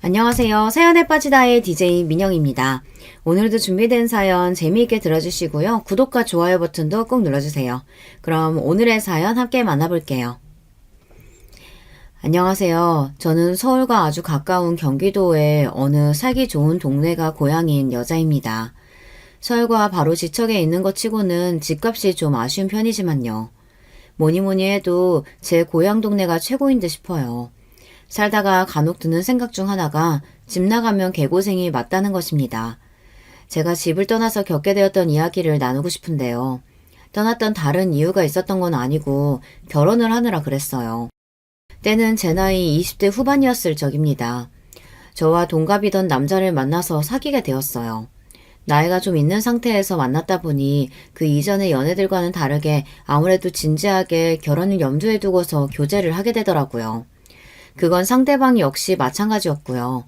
안녕하세요. 사연에 빠지다의 DJ 민영입니다. 오늘도 준비된 사연 재미있게 들어주시고요. 구독과 좋아요 버튼도 꼭 눌러주세요. 그럼 오늘의 사연 함께 만나볼게요. 안녕하세요. 저는 서울과 아주 가까운 경기도의 어느 살기 좋은 동네가 고향인 여자입니다. 서울과 바로 지척에 있는 것 치고는 집값이 좀 아쉬운 편이지만요. 뭐니 해도 제 고향 동네가 최고인 듯 싶어요. 살다가 간혹 드는 생각 중 하나가 집 나가면 개고생이 맞다는 것입니다. 제가 집을 떠나서 겪게 되었던 이야기를 나누고 싶은데요. 떠났던 다른 이유가 있었던 건 아니고 결혼을 하느라 그랬어요. 때는 제 나이 20대 후반이었을 적입니다. 저와 동갑이던 남자를 만나서 사귀게 되었어요. 나이가 좀 있는 상태에서 만났다 보니 그 이전의 연애들과는 다르게 아무래도 진지하게 결혼을 염두에 두고서 교제를 하게 되더라고요. 그건 상대방 역시 마찬가지였고요.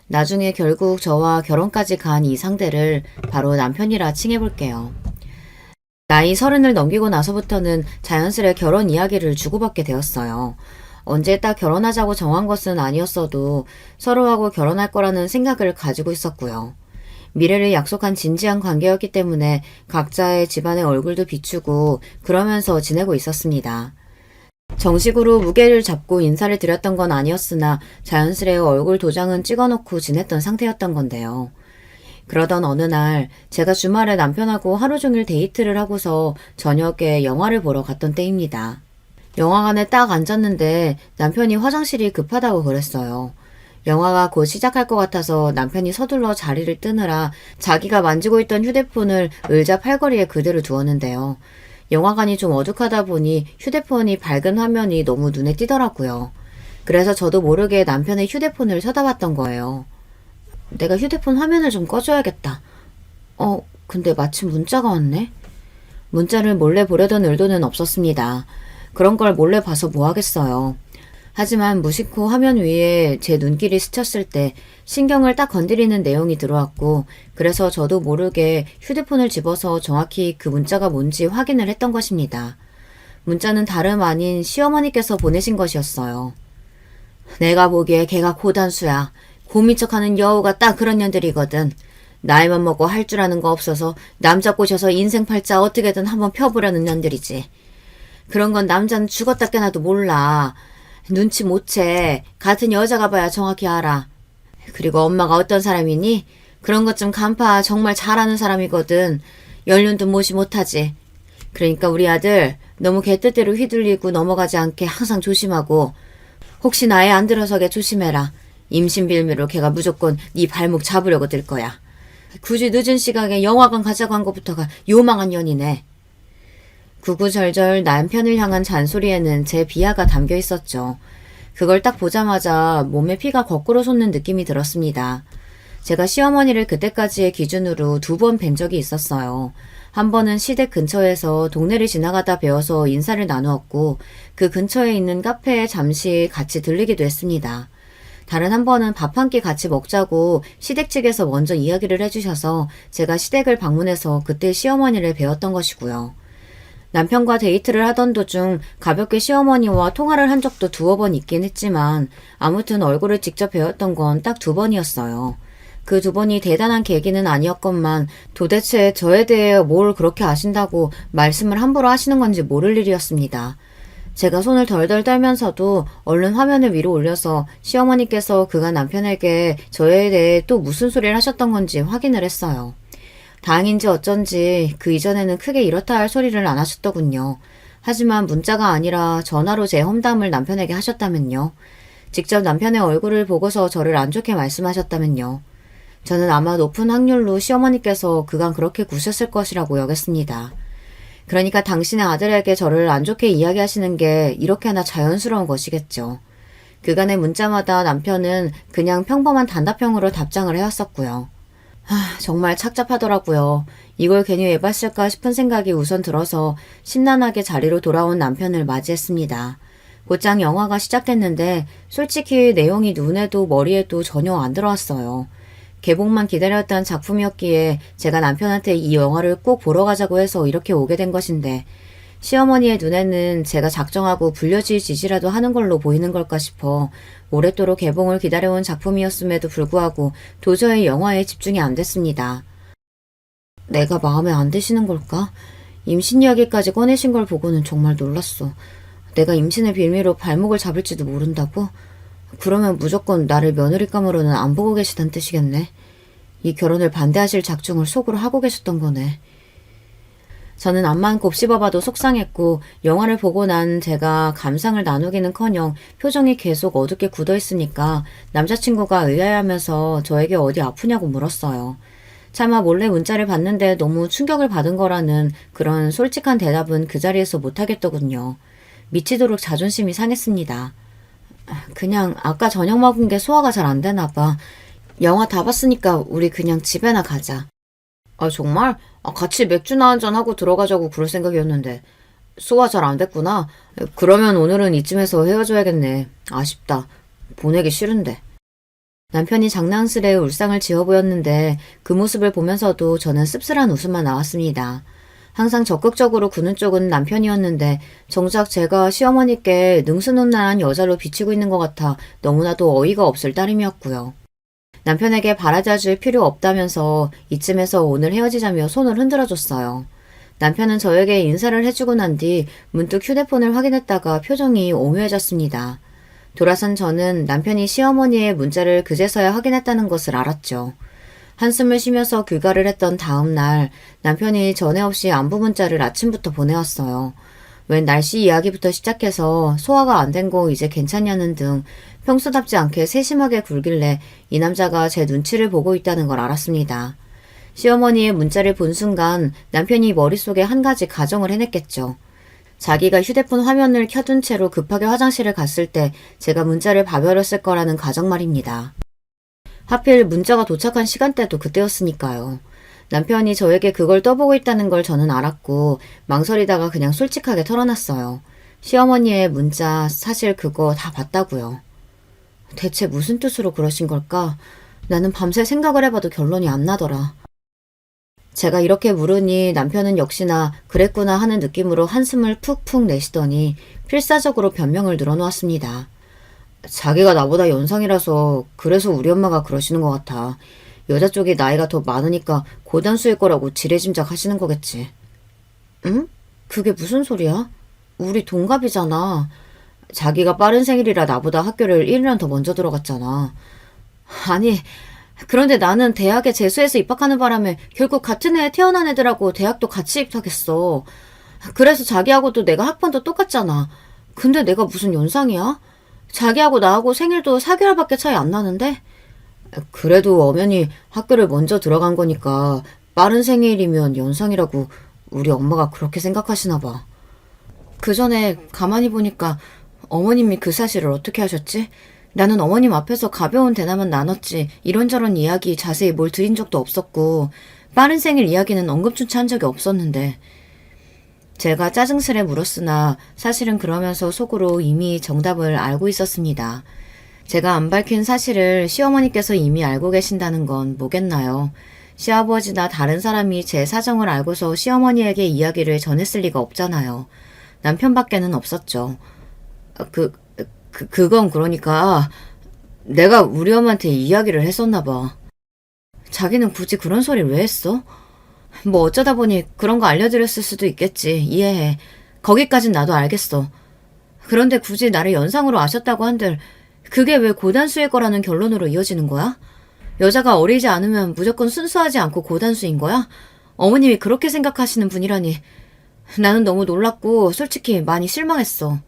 나중에 결국 저와 결혼까지 간 이 상대를 바로 남편이라 칭해볼게요. 나이 30을 넘기고 나서부터는 자연스레 결혼 이야기를 주고받게 되었어요. 언제 딱 결혼하자고 정한 것은 아니었어도 서로하고 결혼할 거라는 생각을 가지고 있었고요. 미래를 약속한 진지한 관계였기 때문에 각자의 집안의 얼굴도 비추고 그러면서 지내고 있었습니다. 정식으로 무게를 잡고 인사를 드렸던 건 아니었으나 자연스레 얼굴 도장은 찍어놓고 지냈던 상태였던 건데요. 그러던 어느 날 제가 주말에 남편하고 하루 종일 데이트를 하고서 저녁에 영화를 보러 갔던 때입니다. 영화관에 딱 앉았는데 남편이 화장실이 급하다고 그랬어요. 영화가 곧 시작할 것 같아서 남편이 서둘러 자리를 뜨느라 자기가 만지고 있던 휴대폰을 의자 팔걸이에 그대로 두었는데요. 영화관이 좀 어둑하다 보니 휴대폰이 밝은 화면이 너무 눈에 띄더라고요. 그래서 저도 모르게 남편의 휴대폰을 쳐다봤던 거예요. 내가 휴대폰 화면을 좀 꺼줘야겠다. 근데 마침 문자가 왔네? 문자를 몰래 보려던 의도는 없었습니다. 그런 걸 몰래 봐서 뭐 하겠어요. 하지만 무심코 화면 위에 제 눈길이 스쳤을 때 신경을 딱 건드리는 내용이 들어왔고 그래서 저도 모르게 휴대폰을 집어서 정확히 그 문자가 뭔지 확인을 했던 것입니다. 문자는 다름 아닌 시어머니께서 보내신 것이었어요. 내가 보기에 걔가 고단수야. 곰인 척하는 여우가 딱 그런 년들이거든. 나이만 먹고 할 줄 아는 거 없어서 남자 꼬셔서 인생 팔자 어떻게든 한번 펴보려는 년들이지. 그런 건 남자는 죽었다 깨나도 몰라. 눈치 못 채. 같은 여자가 봐야 정확히 알아. 그리고 엄마가 어떤 사람이니? 그런 것 좀 간파 정말 잘하는 사람이거든. 연륜도 모시 못하지. 그러니까 우리 아들 너무 걔 뜻대로 휘둘리고 넘어가지 않게 항상 조심하고 혹시 나에 안 들어서게 조심해라. 임신빌미로 걔가 무조건 네 발목 잡으려고 들 거야. 굳이 늦은 시각에 영화관 가자고 한 것부터가 요망한 년이네. 구구절절 남편을 향한 잔소리에는 제 비하가 담겨 있었죠. 그걸 딱 보자마자 몸에 피가 거꾸로 솟는 느낌이 들었습니다. 제가 시어머니를 그때까지의 기준으로 2번 뵌 적이 있었어요. 한 번은 시댁 근처에서 동네를 지나가다 뵈어서 인사를 나누었고 그 근처에 있는 카페에 잠시 같이 들르기도 했습니다. 다른 한 번은 밥 한 끼 같이 먹자고 시댁 측에서 먼저 이야기를 해주셔서 제가 시댁을 방문해서 그때 시어머니를 뵈었던 것이고요. 남편과 데이트를 하던 도중 가볍게 시어머니와 통화를 한 적도 2번 있긴 했지만 아무튼 얼굴을 직접 뵈었던 건 딱 2번이었어요. 그 2번이 대단한 계기는 아니었건만 도대체 저에 대해 뭘 그렇게 아신다고 말씀을 함부로 하시는 건지 모를 일이었습니다. 제가 손을 덜덜 떨면서도 얼른 화면을 위로 올려서 시어머니께서 그간 남편에게 저에 대해 또 무슨 소리를 하셨던 건지 확인을 했어요. 다행인지 어쩐지 그 이전에는 크게 이렇다 할 소리를 안 하셨더군요. 하지만 문자가 아니라 전화로 제 험담을 남편에게 하셨다면요. 직접 남편의 얼굴을 보고서 저를 안 좋게 말씀하셨다면요. 저는 아마 높은 확률로 시어머니께서 그간 그렇게 구셨을 것이라고 여겼습니다. 그러니까 당신의 아들에게 저를 안 좋게 이야기하시는 게 이렇게나 자연스러운 것이겠죠. 그간의 문자마다 남편은 그냥 평범한 단답형으로 답장을 해왔었고요. 정말 착잡하더라고요. 이걸 괜히 왜 봤을까 싶은 생각이 우선 들어서 심란하게 자리로 돌아온 남편을 맞이했습니다. 곧장 영화가 시작됐는데 솔직히 내용이 눈에도 머리에도 전혀 안 들어왔어요. 개봉만 기다렸던 작품이었기에 제가 남편한테 이 영화를 꼭 보러 가자고 해서 이렇게 오게 된 것인데 시어머니의 눈에는 제가 작정하고 불려질 짓이라도 하는 걸로 보이는 걸까 싶어 오랫도록 개봉을 기다려온 작품이었음에도 불구하고 도저히 영화에 집중이 안 됐습니다. 내가 마음에 안 드시는 걸까? 임신 이야기까지 꺼내신 걸 보고는 정말 놀랐어. 내가 임신의 빌미로 발목을 잡을지도 모른다고? 그러면 무조건 나를 며느리감으로는 안 보고 계시단 뜻이겠네. 이 결혼을 반대하실 작정을 속으로 하고 계셨던 거네. 저는 앞만 곱씹어봐도 속상했고 영화를 보고 난 제가 감상을 나누기는커녕 표정이 계속 어둡게 굳어있으니까 남자친구가 의아해하면서 저에게 어디 아프냐고 물었어요. 차마 몰래 문자를 봤는데 너무 충격을 받은 거라는 그런 솔직한 대답은 그 자리에서 못하겠더군요. 미치도록 자존심이 상했습니다. 그냥 아까 저녁 먹은 게 소화가 잘 안 되나 봐. 영화 다 봤으니까 우리 그냥 집에나 가자. 아, 정말? 같이 맥주나 한잔 하고 들어가자고 그럴 생각이었는데 소화 잘 안 됐구나. 그러면 오늘은 이쯤에서 헤어져야겠네. 아쉽다. 보내기 싫은데. 남편이 장난스레 울상을 지어 보였는데 그 모습을 보면서도 저는 씁쓸한 웃음만 나왔습니다. 항상 적극적으로 구는 쪽은 남편이었는데 정작 제가 시어머니께 능수능란한 여자로 비치고 있는 것 같아 너무나도 어이가 없을 따름이었고요. 남편에게 바라자 줄 필요 없다면서 이쯤에서 오늘 헤어지자며 손을 흔들어줬어요. 남편은 저에게 인사를 해주고 난 뒤 문득 휴대폰을 확인했다가 표정이 오묘해졌습니다. 돌아선 저는 남편이 시어머니의 문자를 그제서야 확인했다는 것을 알았죠. 한숨을 쉬면서 귀가를 했던 다음 날 남편이 전에 없이 안부 문자를 아침부터 보내왔어요. 웬 날씨 이야기부터 시작해서 소화가 안 된 거 이제 괜찮냐는 등 평소답지 않게 세심하게 굴길래 이 남자가 제 눈치를 보고 있다는 걸 알았습니다. 시어머니의 문자를 본 순간 남편이 머릿속에 한 가지 가정을 해냈겠죠. 자기가 휴대폰 화면을 켜둔 채로 급하게 화장실을 갔을 때 제가 문자를 봐버렸을 거라는 가정 말입니다. 하필 문자가 도착한 시간대도 그때였으니까요. 남편이 저에게 그걸 떠보고 있다는 걸 저는 알았고 망설이다가 그냥 솔직하게 털어놨어요. 시어머니의 문자 사실 그거 다 봤다고요. 대체 무슨 뜻으로 그러신 걸까? 나는 밤새 생각을 해봐도 결론이 안 나더라. 제가 이렇게 물으니 남편은 역시나 그랬구나 하는 느낌으로 한숨을 푹푹 내쉬더니 필사적으로 변명을 늘어놓았습니다. 자기가 나보다 연상이라서 그래서 우리 엄마가 그러시는 것 같아. 여자 쪽이 나이가 더 많으니까 고단수일 거라고 지레짐작 하시는 거겠지. 응? 그게 무슨 소리야? 우리 동갑이잖아. 자기가 빠른 생일이라 나보다 학교를 1년 더 먼저 들어갔잖아. 아니, 그런데 나는 대학에 재수해서 입학하는 바람에 결국 같은 해에 태어난 애들하고 대학도 같이 입학했어. 그래서 자기하고도 내가 학번도 똑같잖아. 근데 내가 무슨 연상이야? 자기하고 나하고 생일도 4개월밖에 차이 안 나는데? 그래도 엄연히 학교를 먼저 들어간 거니까 빠른 생일이면 연상이라고 우리 엄마가 그렇게 생각하시나 봐. 그 전에 가만히 보니까 어머님이 그 사실을 어떻게 하셨지? 나는 어머님 앞에서 가벼운 대화만 나눴지 이런저런 이야기 자세히 뭘 드린 적도 없었고 빠른 생일 이야기는 언급조차 한 적이 없었는데 제가 짜증스레 물었으나 사실은 그러면서 속으로 이미 정답을 알고 있었습니다. 제가 안 밝힌 사실을 시어머니께서 이미 알고 계신다는 건 뭐겠나요? 시아버지나 다른 사람이 제 사정을 알고서 시어머니에게 이야기를 전했을 리가 없잖아요. 남편밖에는 없었죠. 그건 그러니까 내가 우리 엄마한테 이야기를 했었나 봐. 자기는 굳이 그런 소리를 왜 했어? 뭐 어쩌다 보니 그런 거 알려드렸을 수도 있겠지. 이해해. 거기까진 나도 알겠어. 그런데 굳이 나를 연상으로 아셨다고 한들 그게 왜 고단수일 거라는 결론으로 이어지는 거야? 여자가 어리지 않으면 무조건 순수하지 않고 고단수인 거야? 어머님이 그렇게 생각하시는 분이라니. 나는 너무 놀랐고 솔직히 많이 실망했어.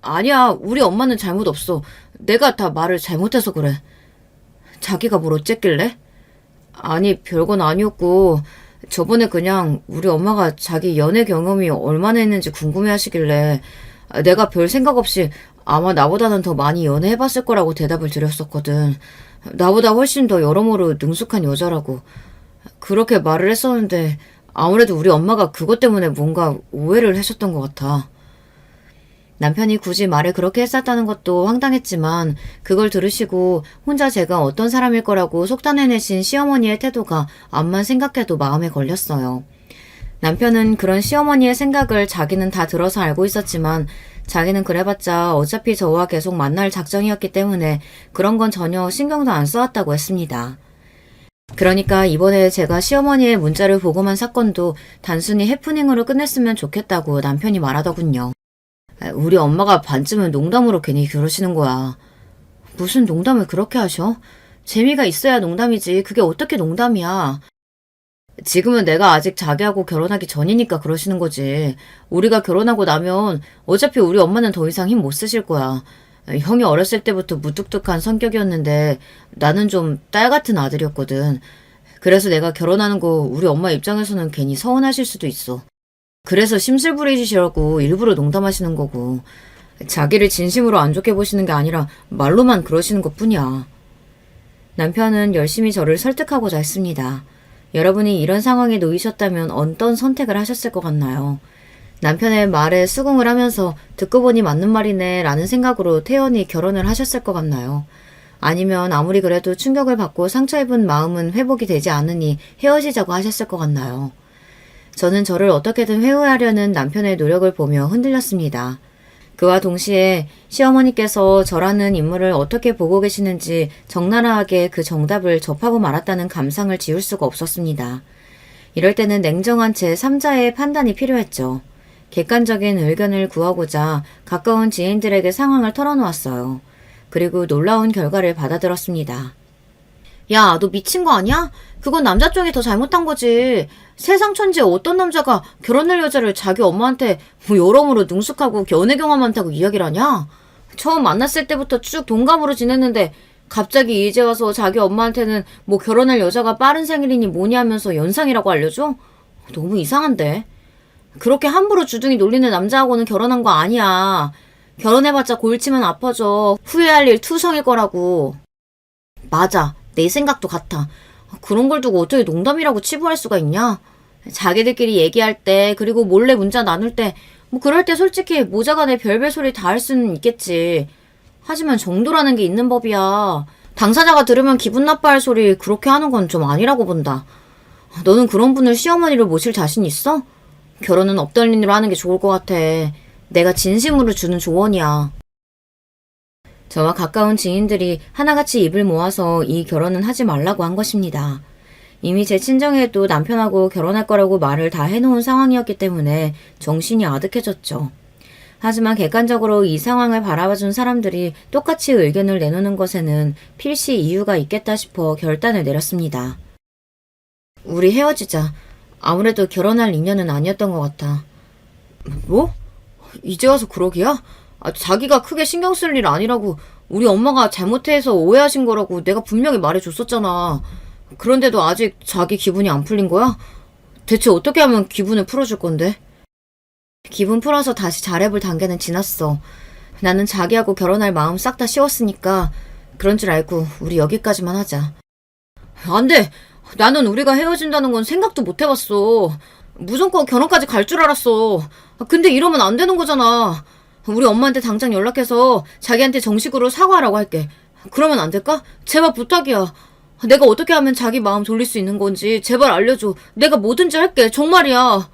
아니야, 우리 엄마는 잘못 없어. 내가 다 말을 잘못해서 그래. 자기가 뭘 어쨌길래? 아니, 별건 아니었고 저번에 그냥 우리 엄마가 자기 연애 경험이 얼마나 했는지 궁금해 하시길래 내가 별 생각 없이 아마 나보다는 더 많이 연애해봤을 거라고 대답을 드렸었거든. 나보다 훨씬 더 여러모로 능숙한 여자라고. 그렇게 말을 했었는데 아무래도 우리 엄마가 그것 때문에 뭔가 오해를 하셨던 것 같아. 남편이 굳이 말을 그렇게 했었다는 것도 황당했지만 그걸 들으시고 혼자 제가 어떤 사람일 거라고 속단해내신 시어머니의 태도가 암만 생각해도 마음에 걸렸어요. 남편은 그런 시어머니의 생각을 자기는 다 들어서 알고 있었지만 자기는 그래봤자 어차피 저와 계속 만날 작정이었기 때문에 그런 건 전혀 신경도 안 써왔다고 했습니다. 그러니까 이번에 제가 시어머니의 문자를 보고만 사건도 단순히 해프닝으로 끝냈으면 좋겠다고 남편이 말하더군요. 우리 엄마가 반쯤은 농담으로 괜히 그러시는 거야. 무슨 농담을 그렇게 하셔? 재미가 있어야 농담이지. 그게 어떻게 농담이야. 지금은 내가 아직 자기하고 결혼하기 전이니까 그러시는 거지. 우리가 결혼하고 나면 어차피 우리 엄마는 더 이상 힘 못 쓰실 거야. 형이 어렸을 때부터 무뚝뚝한 성격이었는데 나는 좀 딸 같은 아들이었거든. 그래서 내가 결혼하는 거 우리 엄마 입장에서는 괜히 서운하실 수도 있어. 그래서 심술 부리시려고 일부러 농담하시는 거고 자기를 진심으로 안 좋게 보시는 게 아니라 말로만 그러시는 것뿐이야. 남편은 열심히 저를 설득하고자 했습니다. 여러분이 이런 상황에 놓이셨다면 어떤 선택을 하셨을 것 같나요? 남편의 말에 수긍을 하면서 듣고 보니 맞는 말이네 라는 생각으로 태연히 결혼을 하셨을 것 같나요? 아니면 아무리 그래도 충격을 받고 상처 입은 마음은 회복이 되지 않으니 헤어지자고 하셨을 것 같나요? 저는 저를 어떻게든 회유하려는 남편의 노력을 보며 흔들렸습니다. 그와 동시에 시어머니께서 저라는 인물을 어떻게 보고 계시는지 적나라하게 그 정답을 접하고 말았다는 감상을 지울 수가 없었습니다. 이럴 때는 냉정한 제3자의 판단이 필요했죠. 객관적인 의견을 구하고자 가까운 지인들에게 상황을 털어놓았어요. 그리고 놀라운 결과를 받아들었습니다. 야, 너 미친 거 아니야? 그건 남자 쪽이 더 잘못한 거지. 세상 천지에 어떤 남자가 결혼할 여자를 자기 엄마한테 뭐 여러모로 능숙하고 연애 경험 많다고 이야기를 하냐? 처음 만났을 때부터 쭉 동감으로 지냈는데 갑자기 이제 와서 자기 엄마한테는 뭐 결혼할 여자가 빠른 생일이니 뭐니 하면서 연상이라고 알려줘? 너무 이상한데? 그렇게 함부로 주둥이 놀리는 남자하고는 결혼한 거 아니야. 결혼해봤자 골치만 아파져. 후회할 일 투성일 거라고. 맞아. 내 생각도 같아. 그런 걸 두고 어떻게 농담이라고 치부할 수가 있냐? 자기들끼리 얘기할 때 그리고 몰래 문자 나눌 때 뭐 그럴 때 솔직히 모자간에 별별 소리 다 할 수는 있겠지. 하지만 정도라는 게 있는 법이야. 당사자가 들으면 기분 나빠할 소리 그렇게 하는 건 좀 아니라고 본다. 너는 그런 분을 시어머니로 모실 자신 있어? 결혼은 없던 일로 하는 게 좋을 것 같아. 내가 진심으로 주는 조언이야. 저와 가까운 지인들이 하나같이 입을 모아서 이 결혼은 하지 말라고 한 것입니다. 이미 제 친정에도 남편하고 결혼할 거라고 말을 다 해놓은 상황이었기 때문에 정신이 아득해졌죠. 하지만 객관적으로 이 상황을 바라봐준 사람들이 똑같이 의견을 내놓는 것에는 필시 이유가 있겠다 싶어 결단을 내렸습니다. 우리 헤어지자. 아무래도 결혼할 인연은 아니었던 것 같아. 뭐? 이제 와서 그러기야? 자기가 크게 신경 쓸 일 아니라고 우리 엄마가 잘못해서 오해하신 거라고 내가 분명히 말해줬었잖아. 그런데도 아직 자기 기분이 안 풀린 거야? 대체 어떻게 하면 기분을 풀어줄 건데? 기분 풀어서 다시 잘해볼 단계는 지났어. 나는 자기하고 결혼할 마음 싹 다 씌웠으니까 그런 줄 알고 우리 여기까지만 하자. 안 돼! 나는 우리가 헤어진다는 건 생각도 못 해봤어. 무조건 결혼까지 갈 줄 알았어. 근데 이러면 안 되는 거잖아. 우리 엄마한테 당장 연락해서 자기한테 정식으로 사과하라고 할게. 그러면 안 될까? 제발 부탁이야. 내가 어떻게 하면 자기 마음 돌릴 수 있는 건지 제발 알려줘. 내가 뭐든지 할게. 정말이야.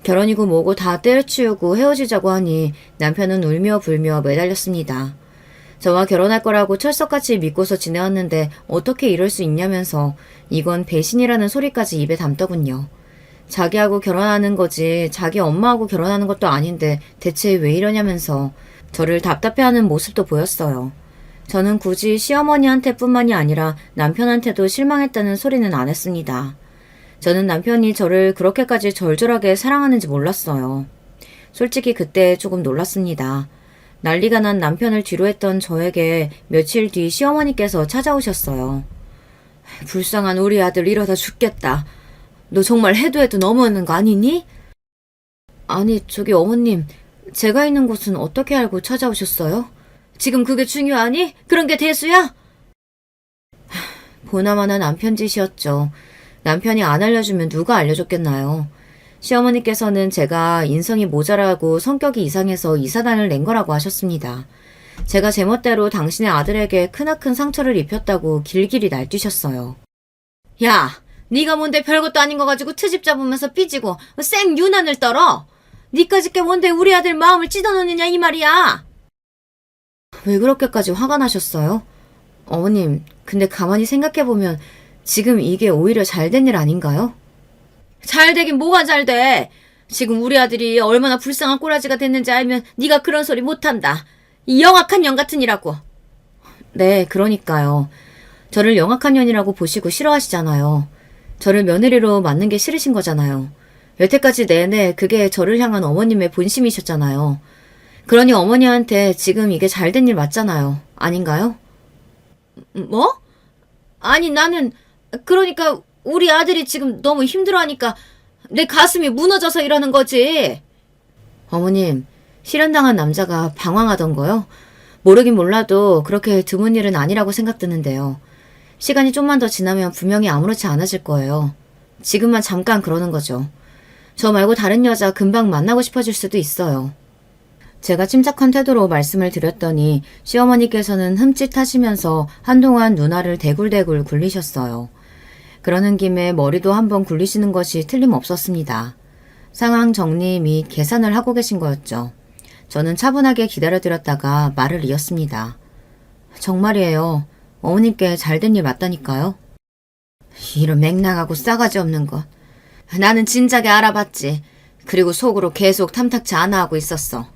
결혼이고 뭐고 다 때려치우고 헤어지자고 하니 남편은 울며 불며 매달렸습니다. 저와 결혼할 거라고 철석같이 믿고서 지내왔는데 어떻게 이럴 수 있냐면서 이건 배신이라는 소리까지 입에 담더군요. 자기하고 결혼하는 거지 자기 엄마하고 결혼하는 것도 아닌데 대체 왜 이러냐면서 저를 답답해하는 모습도 보였어요. 저는 굳이 시어머니한테 뿐만이 아니라 남편한테도 실망했다는 소리는 안 했습니다. 저는 남편이 저를 그렇게까지 절절하게 사랑하는지 몰랐어요. 솔직히 그때 조금 놀랐습니다. 난리가 난 남편을 뒤로했던 저에게 며칠 뒤 시어머니께서 찾아오셨어요. 불쌍한 우리 아들 이러다 죽겠다. 너 정말 해도 해도 너무하는 거 아니니? 아니 저기 어머님 제가 있는 곳은 어떻게 알고 찾아오셨어요? 지금 그게 중요하니? 그런 게 대수야? 보나마나 남편 짓이었죠. 남편이 안 알려주면 누가 알려줬겠나요? 시어머니께서는 제가 인성이 모자라고 성격이 이상해서 이사단을 낸 거라고 하셨습니다. 제가 제멋대로 당신의 아들에게 크나큰 상처를 입혔다고 길길이 날뛰셨어요. 야, 네가 뭔데 별것도 아닌 거 가지고 트집 잡으면서 삐지고 쌩 유난을 떨어? 니까짓 게 뭔데 우리 아들 마음을 찢어놓느냐 이 말이야. 왜 그렇게까지 화가 나셨어요? 어머님, 근데 가만히 생각해보면 지금 이게 오히려 잘된 일 아닌가요? 잘 되긴 뭐가 잘 돼. 지금 우리 아들이 얼마나 불쌍한 꼬라지가 됐는지 알면 네가 그런 소리 못한다. 이 영악한 년 같은 이라고. 네, 그러니까요. 저를 영악한 년이라고 보시고 싫어하시잖아요. 저를 며느리로 맞는 게 싫으신 거잖아요. 여태까지 내내 그게 저를 향한 어머님의 본심이셨잖아요. 그러니 어머니한테 지금 이게 잘된 일 맞잖아요. 아닌가요? 뭐? 아니 나는 그러니까 우리 아들이 지금 너무 힘들어하니까 내 가슴이 무너져서 이러는 거지. 어머님, 실현당한 남자가 방황하던 거요? 모르긴 몰라도 그렇게 드문 일은 아니라고 생각드는데요. 시간이 좀만 더 지나면 분명히 아무렇지 않아질 거예요. 지금만 잠깐 그러는 거죠. 저 말고 다른 여자 금방 만나고 싶어질 수도 있어요. 제가 침착한 태도로 말씀을 드렸더니 시어머니께서는 흠칫하시면서 한동안 눈알을 대굴대굴 굴리셨어요. 그러는 김에 머리도 한번 굴리시는 것이 틀림없었습니다. 상황 정리 및 계산을 하고 계신 거였죠. 저는 차분하게 기다려드렸다가 말을 이었습니다. 정말이에요. 어머님께 잘된 일 맞다니까요. 이런 맹랑하고 싸가지 없는 것. 나는 진작에 알아봤지. 그리고 속으로 계속 탐탁치 않아 하고 있었어.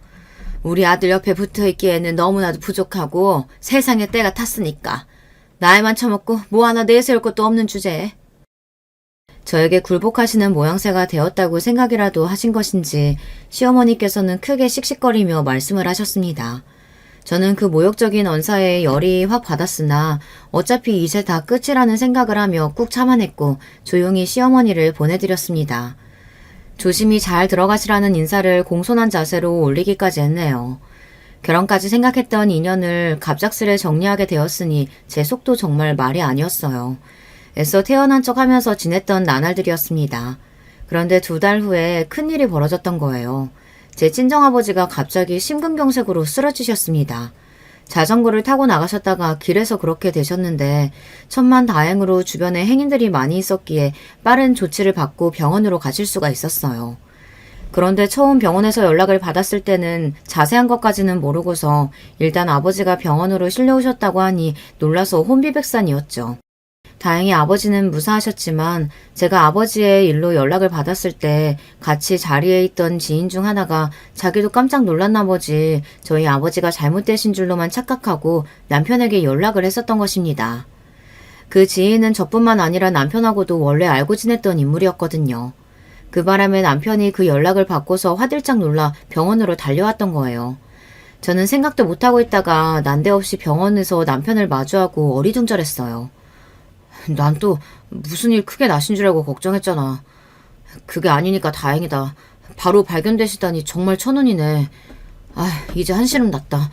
우리 아들 옆에 붙어있기에는 너무나도 부족하고 세상에 때가 탔으니까. 나이만 처먹고 뭐 하나 내세울 것도 없는 주제에. 저에게 굴복하시는 모양새가 되었다고 생각이라도 하신 것인지 시어머니께서는 크게 씩씩거리며 말씀을 하셨습니다. 저는 그 모욕적인 언사에 열이 확 받았으나 어차피 이제 다 끝이라는 생각을 하며 꾹 참아냈고 조용히 시어머니를 보내드렸습니다. 조심히 잘 들어가시라는 인사를 공손한 자세로 올리기까지 했네요. 결혼까지 생각했던 인연을 갑작스레 정리하게 되었으니 제 속도 정말 말이 아니었어요. 애써 태어난 척 하면서 지냈던 나날들이었습니다. 그런데 2달 후에 큰일이 벌어졌던 거예요. 제 친정아버지가 갑자기 심근경색으로 쓰러지셨습니다. 자전거를 타고 나가셨다가 길에서 그렇게 되셨는데 천만다행으로 주변에 행인들이 많이 있었기에 빠른 조치를 받고 병원으로 가실 수가 있었어요. 그런데 처음 병원에서 연락을 받았을 때는 자세한 것까지는 모르고서 일단 아버지가 병원으로 실려오셨다고 하니 놀라서 혼비백산이었죠. 다행히 아버지는 무사하셨지만 제가 아버지의 일로 연락을 받았을 때 같이 자리에 있던 지인 중 하나가 자기도 깜짝 놀란 나머지 저희 아버지가 잘못되신 줄로만 착각하고 남편에게 연락을 했었던 것입니다. 그 지인은 저뿐만 아니라 남편하고도 원래 알고 지냈던 인물이었거든요. 그 바람에 남편이 그 연락을 받고서 화들짝 놀라 병원으로 달려왔던 거예요. 저는 생각도 못하고 있다가 난데없이 병원에서 남편을 마주하고 어리둥절했어요. 난 또 무슨 일 크게 나신 줄 알고 걱정했잖아. 그게 아니니까 다행이다. 바로 발견되시다니 정말 천운이네. 이제 한시름 났다.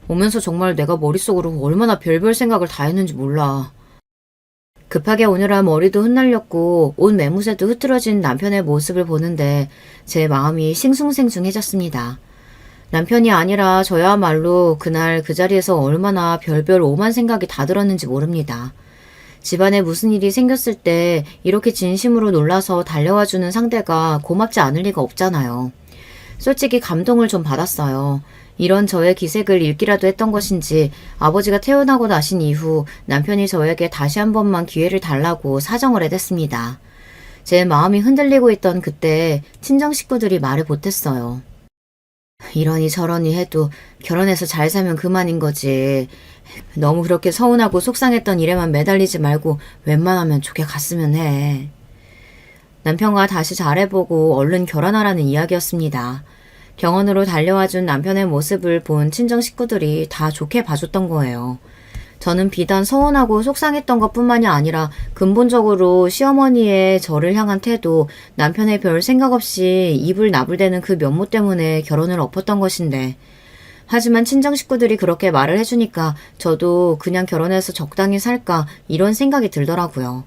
오면서 정말 내가 머릿속으로 얼마나 별별 생각을 다 했는지 몰라. 급하게 오느라 머리도 흩날렸고 옷 매무새도 흐트러진 남편의 모습을 보는데 제 마음이 싱숭생숭해졌습니다. 남편이 아니라 저야말로 그날 그 자리에서 얼마나 별별 오만 생각이 다 들었는지 모릅니다. 집안에 무슨 일이 생겼을 때 이렇게 진심으로 놀라서 달려와주는 상대가 고맙지 않을 리가 없잖아요. 솔직히 감동을 좀 받았어요. 이런 저의 기색을 읽기라도 했던 것인지 아버지가 태어나고 나신 이후 남편이 저에게 다시 한 번만 기회를 달라고 사정을 해댔습니다. 제 마음이 흔들리고 있던 그때 친정 식구들이 말을 못했어요. 이러니 저러니 해도 결혼해서 잘 살면 그만인 거지. 너무 그렇게 서운하고 속상했던 일에만 매달리지 말고 웬만하면 좋게 갔으면 해. 남편과 다시 잘해보고 얼른 결혼하라는 이야기였습니다. 병원으로 달려와준 남편의 모습을 본 친정 식구들이 다 좋게 봐줬던 거예요. 저는 비단 서운하고 속상했던 것뿐만이 아니라 근본적으로 시어머니의 저를 향한 태도, 남편의 별 생각 없이 입을 나불대는 그 면모 때문에 결혼을 엎었던 것인데 하지만 친정 식구들이 그렇게 말을 해주니까 저도 그냥 결혼해서 적당히 살까 이런 생각이 들더라고요.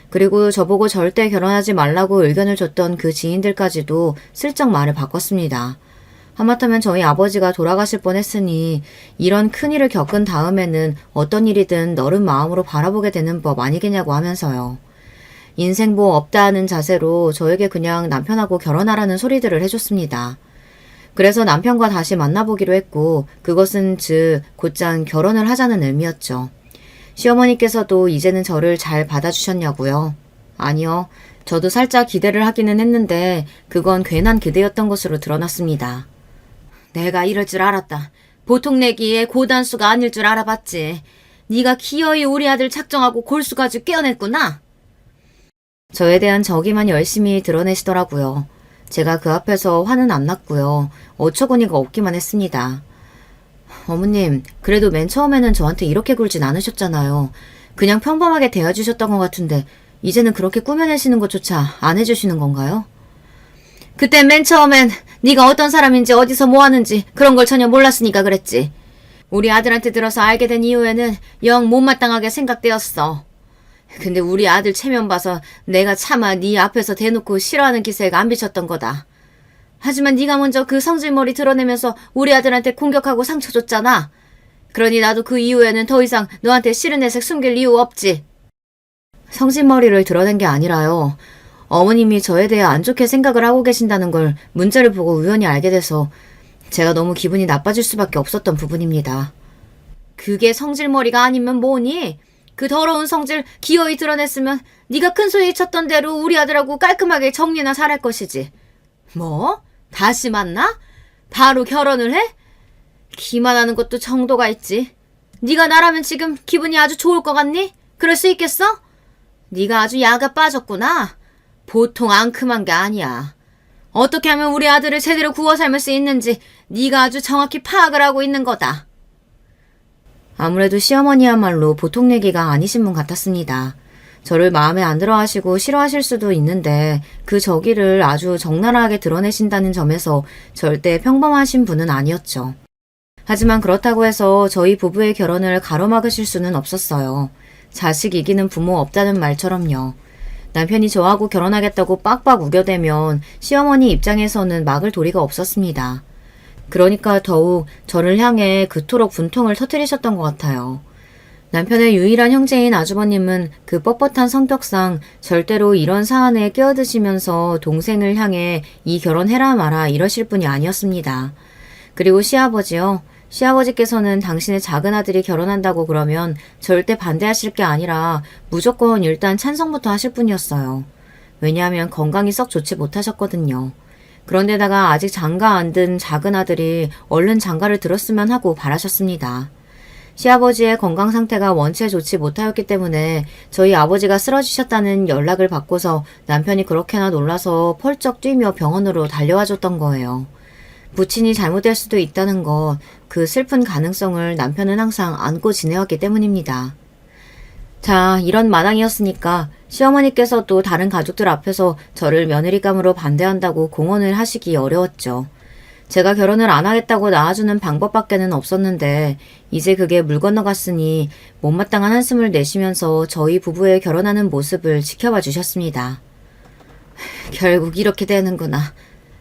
그리고 저보고 절대 결혼하지 말라고 의견을 줬던 그 지인들까지도 슬쩍 말을 바꿨습니다. 하마터면 저희 아버지가 돌아가실 뻔했으니 이런 큰일을 겪은 다음에는 어떤 일이든 너른 마음으로 바라보게 되는 법 아니겠냐고 하면서요. 인생 뭐 없다 하는 자세로 저에게 그냥 남편하고 결혼하라는 소리들을 해줬습니다. 그래서 남편과 다시 만나보기로 했고 그것은 즉 곧장 결혼을 하자는 의미였죠. 시어머니께서도 이제는 저를 잘 받아주셨냐고요? 아니요. 저도 살짝 기대를 하기는 했는데 그건 괜한 기대였던 것으로 드러났습니다. 내가 이럴 줄 알았다. 보통 내기에 고단수가 아닐 줄 알아봤지. 네가 기어이 우리 아들 작정하고 골수가지고 깨어냈구나. 저에 대한 적이만 열심히 드러내시더라고요. 제가 그 앞에서 화는 안 났고요. 어처구니가 없기만 했습니다. 어머님, 그래도 맨 처음에는 저한테 이렇게 굴진 않으셨잖아요. 그냥 평범하게 대해주셨던 것 같은데 이제는 그렇게 꾸며내시는 것조차 안 해주시는 건가요? 그때 맨 처음엔 네가 어떤 사람인지 어디서 뭐 하는지 그런 걸 전혀 몰랐으니까 그랬지. 우리 아들한테 들어서 알게 된 이후에는 영 못마땅하게 생각되었어. 근데 우리 아들 체면 봐서 내가 차마 네 앞에서 대놓고 싫어하는 기세가 안 비쳤던 거다. 하지만 네가 먼저 그 성질머리 드러내면서 우리 아들한테 공격하고 상처 줬잖아. 그러니 나도 그 이후에는 더 이상 너한테 싫은 내색 숨길 이유 없지. 성질머리를 드러낸 게 아니라요. 어머님이 저에 대해 안 좋게 생각을 하고 계신다는 걸 문자를 보고 우연히 알게 돼서 제가 너무 기분이 나빠질 수밖에 없었던 부분입니다. 그게 성질머리가 아니면 뭐니? 그 더러운 성질 기어이 드러냈으면 네가 큰 소리 쳤던 대로 우리 아들하고 깔끔하게 정리나 잘할 것이지. 뭐? 다시 만나? 바로 결혼을 해? 기만하는 것도 정도가 있지. 네가 나라면 지금 기분이 아주 좋을 것 같니? 그럴 수 있겠어? 네가 아주 야가 빠졌구나. 보통 앙큼한 게 아니야. 어떻게 하면 우리 아들을 제대로 구워 삶을 수 있는지 네가 아주 정확히 파악을 하고 있는 거다. 아무래도 시어머니야말로 보통 얘기가 아니신 분 같았습니다. 저를 마음에 안 들어 하시고 싫어하실 수도 있는데 그 저기를 아주 적나라하게 드러내신다는 점에서 절대 평범하신 분은 아니었죠. 하지만 그렇다고 해서 저희 부부의 결혼을 가로막으실 수는 없었어요. 자식 이기는 부모 없다는 말처럼요. 남편이 저하고 결혼하겠다고 빡빡 우겨대면 시어머니 입장에서는 막을 도리가 없었습니다. 그러니까 더욱 저를 향해 그토록 분통을 터뜨리셨던 것 같아요. 남편의 유일한 형제인 아주버님은 그 뻣뻣한 성격상 절대로 이런 사안에 끼어드시면서 동생을 향해 이 결혼해라 마라 이러실 분이 아니었습니다. 그리고 시아버지요. 시아버지께서는 당신의 작은 아들이 결혼한다고 그러면 절대 반대하실 게 아니라 무조건 일단 찬성부터 하실 분이었어요. 왜냐하면 건강이 썩 좋지 못하셨거든요. 그런데다가 아직 장가 안 든 작은 아들이 얼른 장가를 들었으면 하고 바라셨습니다. 시아버지의 건강 상태가 원체 좋지 못하였기 때문에 저희 아버지가 쓰러지셨다는 연락을 받고서 남편이 그렇게나 놀라서 펄쩍 뛰며 병원으로 달려와 줬던 거예요. 부친이 잘못될 수도 있다는 것, 그 슬픈 가능성을 남편은 항상 안고 지내왔기 때문입니다. 자, 이런 마당이었으니까 시어머니께서도 다른 가족들 앞에서 저를 며느리감으로 반대한다고 공언을 하시기 어려웠죠. 제가 결혼을 안 하겠다고 나와주는 방법밖에는 없었는데 이제 그게 물 건너갔으니 못마땅한 한숨을 내쉬면서 저희 부부의 결혼하는 모습을 지켜봐 주셨습니다. 결국 이렇게 되는구나.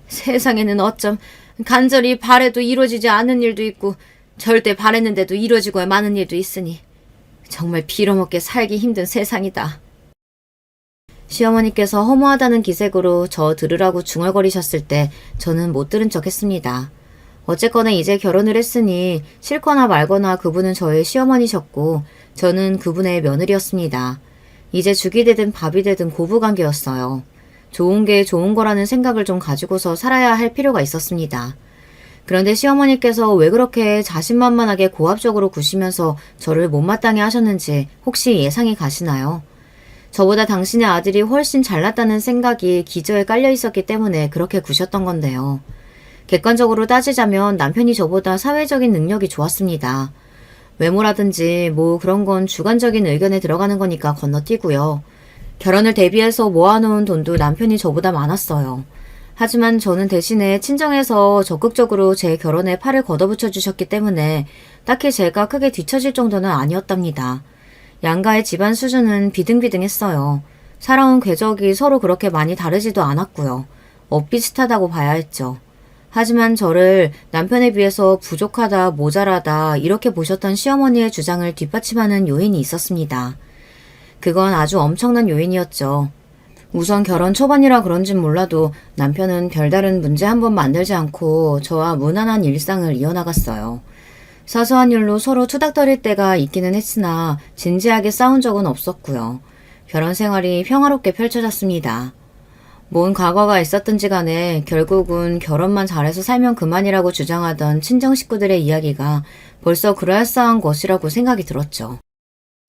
세상에는 어쩜 간절히 바래도 이루어지지 않는 일도 있고 절대 바랬는데도 이루어지고야 마는 일도 있으니 정말 빌어먹게 살기 힘든 세상이다. 시어머니께서 허무하다는 기색으로 저 들으라고 중얼거리셨을 때 저는 못 들은 척 했습니다. 어쨌거나 이제 결혼을 했으니 싫거나 말거나 그분은 저의 시어머니셨고 저는 그분의 며느리였습니다. 이제 죽이 되든 밥이 되든 고부관계였어요. 좋은 게 좋은 거라는 생각을 좀 가지고서 살아야 할 필요가 있었습니다. 그런데 시어머니께서 왜 그렇게 자신만만하게 고압적으로 구시면서 저를 못마땅해 하셨는지 혹시 예상이 가시나요? 저보다 당신의 아들이 훨씬 잘났다는 생각이 기저에 깔려 있었기 때문에 그렇게 구셨던 건데요. 객관적으로 따지자면 남편이 저보다 사회적인 능력이 좋았습니다. 외모라든지 뭐 그런 건 주관적인 의견에 들어가는 거니까 건너뛰고요. 결혼을 대비해서 모아놓은 돈도 남편이 저보다 많았어요. 하지만 저는 대신에 친정에서 적극적으로 제 결혼에 팔을 걷어붙여 주셨기 때문에 딱히 제가 크게 뒤처질 정도는 아니었답니다. 양가의 집안 수준은 비등비등했어요. 살아온 궤적이 서로 그렇게 많이 다르지도 않았고요. 엇비슷하다고 봐야 했죠. 하지만 저를 남편에 비해서 부족하다, 모자라다 이렇게 보셨던 시어머니의 주장을 뒷받침하는 요인이 있었습니다. 그건 아주 엄청난 요인이었죠. 우선 결혼 초반이라 그런진 몰라도 남편은 별다른 문제 한 번 만들지 않고 저와 무난한 일상을 이어나갔어요. 사소한 일로 서로 투닥거릴 때가 있기는 했으나 진지하게 싸운 적은 없었고요. 결혼 생활이 평화롭게 펼쳐졌습니다. 뭔 과거가 있었든지 간에 결국은 결혼만 잘해서 살면 그만이라고 주장하던 친정 식구들의 이야기가 벌써 그럴싸한 것이라고 생각이 들었죠.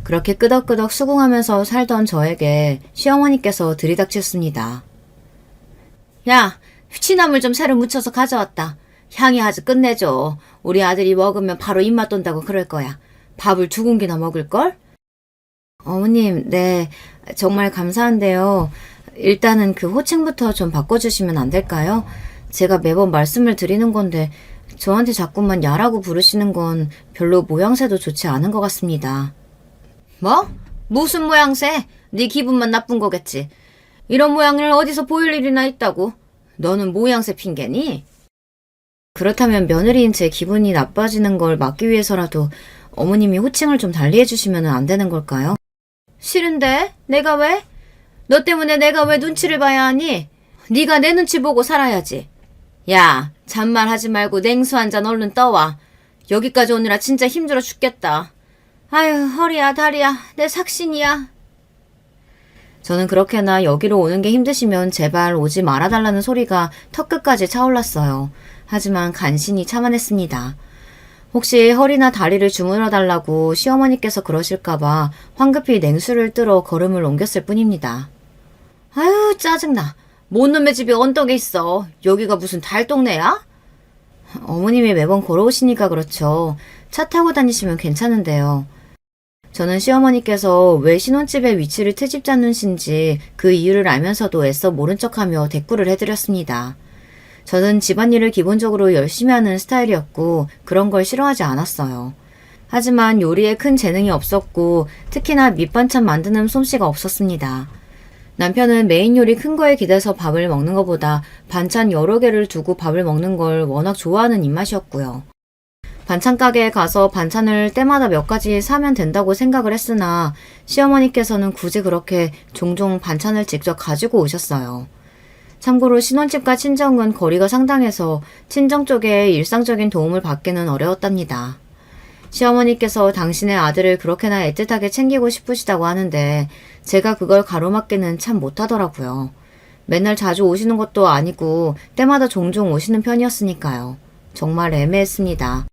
그렇게 끄덕끄덕 수긍하면서 살던 저에게 시어머니께서 들이닥쳤습니다. 야, 취나물 좀 새로 묻혀서 가져왔다. 향이 아주 끝내줘. 우리 아들이 먹으면 바로 입맛 돈다고 그럴 거야. 밥을 2공기나 먹을걸? 어머님, 네, 정말 감사한데요. 일단은 그 호칭부터 좀 바꿔주시면 안 될까요? 제가 매번 말씀을 드리는 건데 저한테 자꾸만 야라고 부르시는 건 별로 모양새도 좋지 않은 것 같습니다. 뭐? 무슨 모양새? 네 기분만 나쁜 거겠지. 이런 모양을 어디서 보일 일이나 있다고? 너는 모양새 핑계니? 그렇다면 며느리인 제 기분이 나빠지는 걸 막기 위해서라도 어머님이 호칭을 좀 달리 해주시면 안 되는 걸까요? 싫은데? 내가 왜? 너 때문에 내가 왜 눈치를 봐야 하니? 네가 내 눈치 보고 살아야지. 야, 잔말하지 말고 냉수 한 잔 얼른 떠와. 여기까지 오느라 진짜 힘들어 죽겠다. 아유, 허리야, 다리야, 내 삭신이야. 저는 그렇게나 여기로 오는 게 힘드시면 제발 오지 말아달라는 소리가 턱끝까지 차올랐어요. 하지만 간신히 참아냈습니다. 혹시 허리나 다리를 주물러 달라고 시어머니께서 그러실까봐 황급히 냉수를 뜨러 걸음을 옮겼을 뿐입니다. 아유, 짜증나. 뭔 놈의 집이 언덕에 있어. 여기가 무슨 달동네야? 어머님이 매번 걸어오시니까 그렇죠. 차 타고 다니시면 괜찮은데요. 저는 시어머니께서 왜 신혼집의 위치를 트집 잡는신지 그 이유를 알면서도 애써 모른 척하며 대꾸를 해드렸습니다. 저는 집안일을 기본적으로 열심히 하는 스타일이었고 그런 걸 싫어하지 않았어요. 하지만 요리에 큰 재능이 없었고 특히나 밑반찬 만드는 솜씨가 없었습니다. 남편은 메인 요리 큰 거에 기대서 밥을 먹는 것보다 반찬 여러 개를 두고 밥을 먹는 걸 워낙 좋아하는 입맛이었고요. 반찬 가게에 가서 반찬을 때마다 몇 가지 사면 된다고 생각을 했으나 시어머니께서는 굳이 그렇게 종종 반찬을 직접 가지고 오셨어요. 참고로 신혼집과 친정은 거리가 상당해서 친정 쪽에 일상적인 도움을 받기는 어려웠답니다. 시어머니께서 당신의 아들을 그렇게나 애틋하게 챙기고 싶으시다고 하는데 제가 그걸 가로막기는 참 못하더라고요. 맨날 자주 오시는 것도 아니고 때마다 종종 오시는 편이었으니까요. 정말 애매했습니다.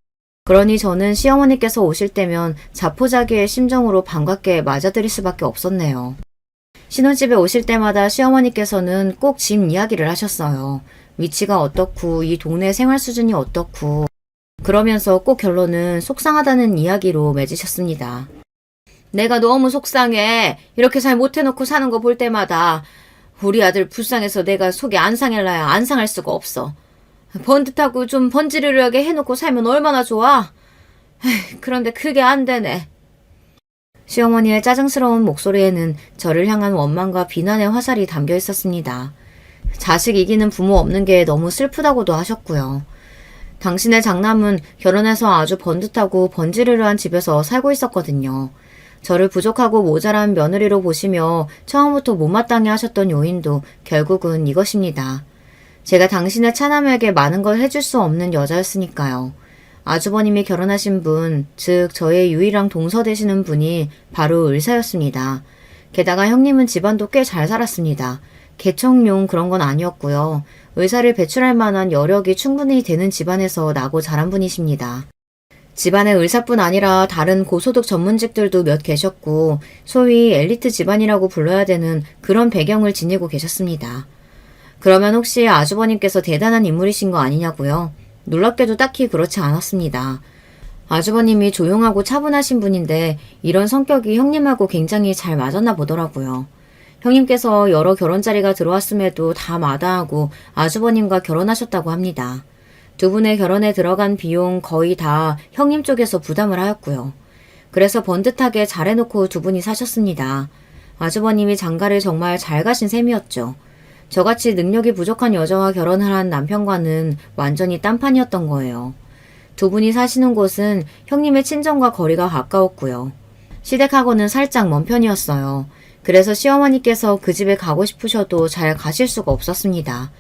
그러니 저는 시어머니께서 오실 때면 자포자기의 심정으로 반갑게 맞아들일 수밖에 없었네요. 신혼집에 오실 때마다 시어머니께서는 꼭 집 이야기를 하셨어요. 위치가 어떻고 이 동네 생활 수준이 어떻고 그러면서 꼭 결론은 속상하다는 이야기로 맺으셨습니다. 내가 너무 속상해. 이렇게 잘 못해놓고 사는 거 볼 때마다 우리 아들 불쌍해서 내가 속이 안 상할라야 안 상할 수가 없어. 번듯하고 좀 번지르르하게 해놓고 살면 얼마나 좋아. 그런데 그게 안 되네. 시어머니의 짜증스러운 목소리에는 저를 향한 원망과 비난의 화살이 담겨 있었습니다. 자식 이기는 부모 없는 게 너무 슬프다고도 하셨고요. 당신의 장남은 결혼해서 아주 번듯하고 번지르르한 집에서 살고 있었거든요. 저를 부족하고 모자란 며느리로 보시며 처음부터 못마땅해 하셨던 요인도 결국은 이것입니다. 제가 당신의 차남에게 많은 걸 해줄 수 없는 여자였으니까요. 아주버님이 결혼하신 분, 즉 저의 유일한 동서 되시는 분이 바로 의사였습니다. 게다가 형님은 집안도 꽤 잘 살았습니다. 개척용 그런 건 아니었고요. 의사를 배출할 만한 여력이 충분히 되는 집안에서 나고 자란 분이십니다. 집안에 의사뿐 아니라 다른 고소득 전문직들도 몇 계셨고 소위 엘리트 집안이라고 불러야 되는 그런 배경을 지니고 계셨습니다. 그러면 혹시 아주버님께서 대단한 인물이신 거 아니냐고요? 놀랍게도 딱히 그렇지 않았습니다. 아주버님이 조용하고 차분하신 분인데 이런 성격이 형님하고 굉장히 잘 맞았나 보더라고요. 형님께서 여러 결혼자리가 들어왔음에도 다 마다하고 아주버님과 결혼하셨다고 합니다. 두 분의 결혼에 들어간 비용 거의 다 형님 쪽에서 부담을 하였고요. 그래서 번듯하게 잘해놓고 두 분이 사셨습니다. 아주버님이 장가를 정말 잘 가신 셈이었죠. 저같이 능력이 부족한 여자와 결혼을 한 남편과는 완전히 딴판이었던 거예요. 두 분이 사시는 곳은 형님의 친정과 거리가 가까웠고요. 시댁하고는 살짝 먼 편이었어요. 그래서 시어머니께서 그 집에 가고 싶으셔도 잘 가실 수가 없었습니다.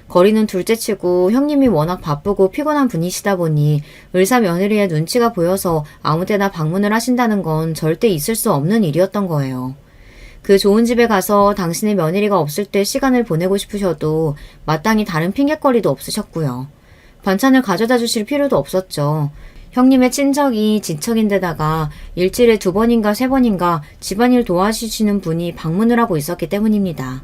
거리는 둘째치고 형님이 워낙 바쁘고 피곤한 분이시다 보니 의사 며느리의 눈치가 보여서 아무 때나 방문을 하신다는 건 절대 있을 수 없는 일이었던 거예요. 그 좋은 집에 가서 당신의 며느리가 없을 때 시간을 보내고 싶으셔도 마땅히 다른 핑곗거리도 없으셨고요. 반찬을 가져다 주실 필요도 없었죠. 형님의 친척이 지척인데다가 일주일에 2번인가 3번인가 집안일 도와주시는 분이 방문을 하고 있었기 때문입니다.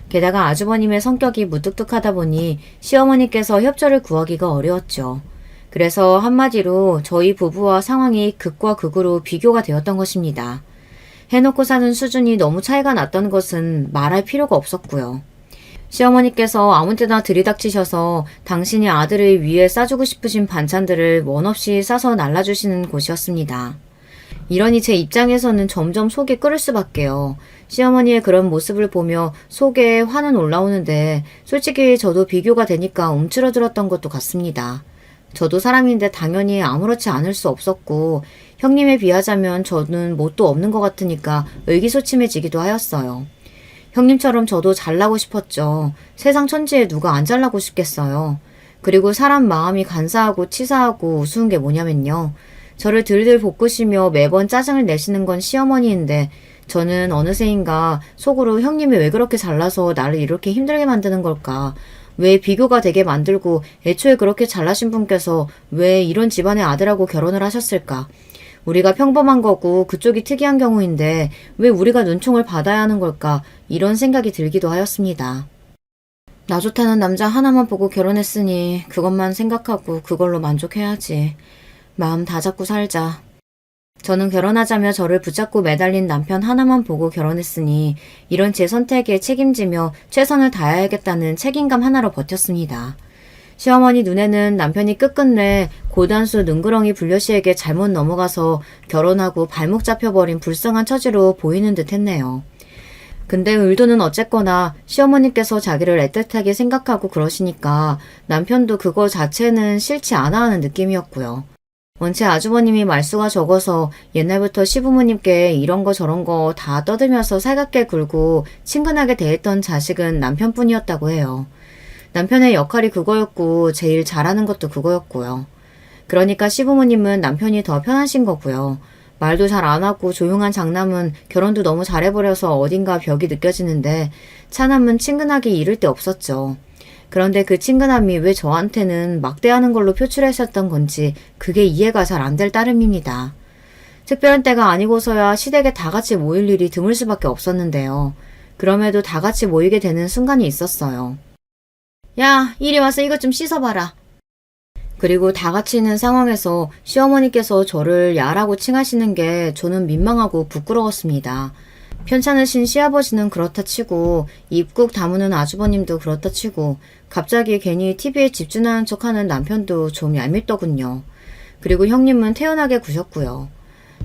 게다가 아주버님의 성격이 무뚝뚝하다 보니 시어머니께서 협조를 구하기가 어려웠죠. 그래서 한마디로 저희 부부와 상황이 극과 극으로 비교가 되었던 것입니다. 해놓고 사는 수준이 너무 차이가 났던 것은 말할 필요가 없었고요. 시어머니께서 아무 때나 들이닥치셔서 당신이 아들을 위해 싸주고 싶으신 반찬들을 원 없이 싸서 날라주시는 곳이었습니다. 이러니 제 입장에서는 점점 속이 끓을 수밖에요. 시어머니의 그런 모습을 보며 속에 화는 올라오는데 솔직히 저도 비교가 되니까 움츠러들었던 것도 같습니다. 저도 사람인데 당연히 아무렇지 않을 수 없었고 형님에 비하자면 저는 뭣도 없는 것 같으니까 의기소침해지기도 하였어요. 형님처럼 저도 잘나고 싶었죠. 세상 천지에 누가 안 잘나고 싶겠어요. 그리고 사람 마음이 간사하고 치사하고 우스운 게 뭐냐면요. 저를 들들 볶으시며 매번 짜증을 내시는 건 시어머니인데 저는 어느새인가 속으로 형님이 왜 그렇게 잘나서 나를 이렇게 힘들게 만드는 걸까? 왜 비교가 되게 만들고 애초에 그렇게 잘나신 분께서 왜 이런 집안의 아들하고 결혼을 하셨을까? 우리가 평범한 거고 그쪽이 특이한 경우인데 왜 우리가 눈총을 받아야 하는 걸까? 이런 생각이 들기도 하였습니다. 나 좋다는 남자 하나만 보고 결혼했으니 그것만 생각하고 그걸로 만족해야지. 마음 다 잡고 살자. 저는 결혼하자며 저를 붙잡고 매달린 남편 하나만 보고 결혼했으니 이런 제 선택에 책임지며 최선을 다해야겠다는 책임감 하나로 버텼습니다. 시어머니 눈에는 남편이 끝끝내 고단수 능구렁이 불려씨에게 잘못 넘어가서 결혼하고 발목 잡혀버린 불쌍한 처지로 보이는 듯 했네요. 근데 의도는 어쨌거나 시어머니께서 자기를 애틋하게 생각하고 그러시니까 남편도 그거 자체는 싫지 않아 하는 느낌이었고요. 원체 아주버님이 말수가 적어서 옛날부터 시부모님께 이런 거 저런 거 다 떠들면서 살갑게 굴고 친근하게 대했던 자식은 남편뿐이었다고 해요. 남편의 역할이 그거였고 제일 잘하는 것도 그거였고요. 그러니까 시부모님은 남편이 더 편하신 거고요. 말도 잘 안 하고 조용한 장남은 결혼도 너무 잘해버려서 어딘가 벽이 느껴지는데 차남은 친근하게 이를 데 없었죠. 그런데 그 친근함이 왜 저한테는 막대하는 걸로 표출했었던 건지 그게 이해가 잘 안 될 따름입니다. 특별한 때가 아니고서야 시댁에 다 같이 모일 일이 드물 수밖에 없었는데요. 그럼에도 다 같이 모이게 되는 순간이 있었어요. 야, 이리 와서 이것 좀 씻어봐라. 그리고 다 같이 있는 상황에서 시어머니께서 저를 야라고 칭하시는 게 저는 민망하고 부끄러웠습니다. 편찮으신 시아버지는 그렇다 치고 입국 다무는 아주버님도 그렇다 치고 갑자기 괜히 TV에 집중하는 척하는 남편도 좀 얄밉더군요. 그리고 형님은 태연하게 구셨고요.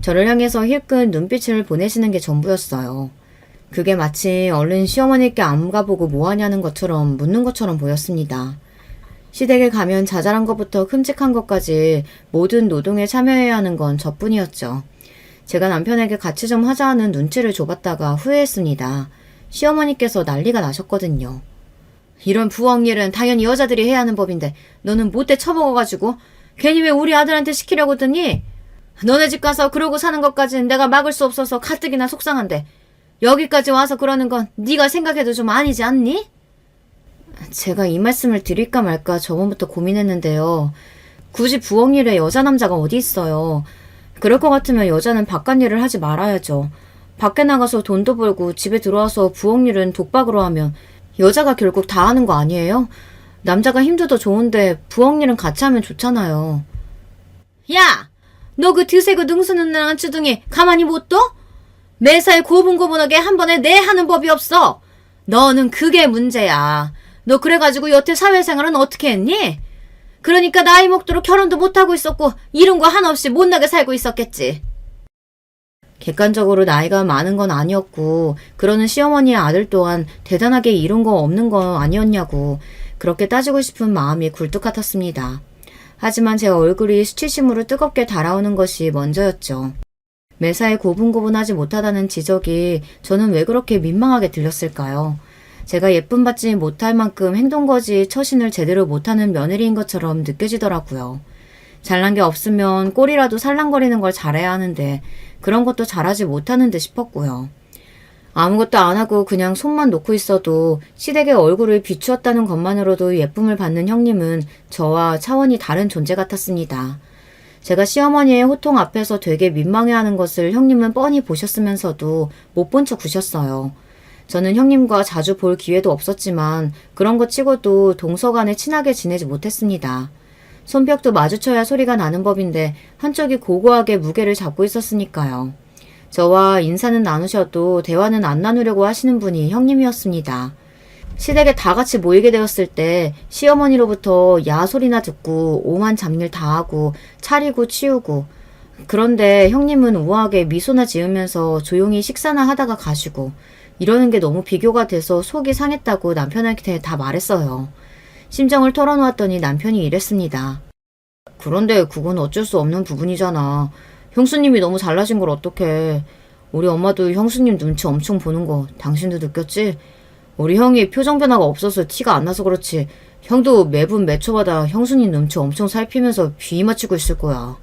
저를 향해서 힐끗 눈빛을 보내시는 게 전부였어요. 그게 마치 얼른 시어머니께 안 가보고 뭐하냐는 것처럼 묻는 것처럼 보였습니다. 시댁에 가면 자잘한 것부터 큼직한 것까지 모든 노동에 참여해야 하는 건 저뿐이었죠. 제가 남편에게 같이 좀 하자는 눈치를 줘봤다가 후회했습니다. 시어머니께서 난리가 나셨거든요. 이런 부엌 일은 당연히 여자들이 해야 하는 법인데 너는 못돼 처먹어가지고 괜히 왜 우리 아들한테 시키려고 드니? 너네 집 가서 그러고 사는 것까지는 내가 막을 수 없어서 가뜩이나 속상한데 여기까지 와서 그러는 건 네가 생각해도 좀 아니지 않니? 제가 이 말씀을 드릴까 말까 저번부터 고민했는데요. 굳이 부엌 일에 여자 남자가 어디 있어요. 그럴 것 같으면 여자는 바깥 일을 하지 말아야죠. 밖에 나가서 돈도 벌고 집에 들어와서 부엌 일은 독박으로 하면 여자가 결국 다 하는 거 아니에요? 남자가 힘도 더 좋은데 부엌 일은 같이 하면 좋잖아요. 야! 너 그 드세고 능수는 안주둥이 가만히 못 둬? 매사에 고분고분하게 한 번에 내 하는 법이 없어. 너는 그게 문제야. 너 그래가지고 여태 사회생활은 어떻게 했니? 그러니까 나이 먹도록 결혼도 못하고 있었고 이런 거 하나 없이 못나게 살고 있었겠지. 객관적으로 나이가 많은 건 아니었고 그러는 시어머니의 아들 또한 대단하게 이룬 거 없는 거 아니었냐고 그렇게 따지고 싶은 마음이 굴뚝 같았습니다. 하지만 제 얼굴이 수치심으로 뜨겁게 달아오는 것이 먼저였죠. 매사에 고분고분하지 못하다는 지적이 저는 왜 그렇게 민망하게 들렸을까요? 제가 예쁨 받지 못할 만큼 행동거지 처신을 제대로 못하는 며느리인 것처럼 느껴지더라고요. 잘난 게 없으면 꼴이라도 살랑거리는 걸 잘해야 하는데 그런 것도 잘하지 못하는 듯 싶었고요. 아무것도 안 하고 그냥 손만 놓고 있어도 시댁의 얼굴을 비추었다는 것만으로도 예쁨을 받는 형님은 저와 차원이 다른 존재 같았습니다. 제가 시어머니의 호통 앞에서 되게 민망해하는 것을 형님은 뻔히 보셨으면서도 못 본 척 구셨어요. 저는 형님과 자주 볼 기회도 없었지만 그런 것 치고도 동서간에 친하게 지내지 못했습니다. 손뼉도 마주쳐야 소리가 나는 법인데 한쪽이 고고하게 무게를 잡고 있었으니까요. 저와 인사는 나누셔도 대화는 안 나누려고 하시는 분이 형님이었습니다. 시댁에 다 같이 모이게 되었을 때 시어머니로부터 야 소리나 듣고 오만 잡일 다 하고 차리고 치우고, 그런데 형님은 우아하게 미소나 지으면서 조용히 식사나 하다가 가시고, 이러는 게 너무 비교가 돼서 속이 상했다고 남편한테 다 말했어요. 심정을 털어놓았더니 남편이 이랬습니다. 그런데 그건 어쩔 수 없는 부분이잖아. 형수님이 너무 잘나신 걸 어떡해. 우리 엄마도 형수님 눈치 엄청 보는 거 당신도 느꼈지? 우리 형이 표정 변화가 없어서 티가 안 나서 그렇지. 형도 매분 매초마다 형수님 눈치 엄청 살피면서 비위 맞추고 있을 거야.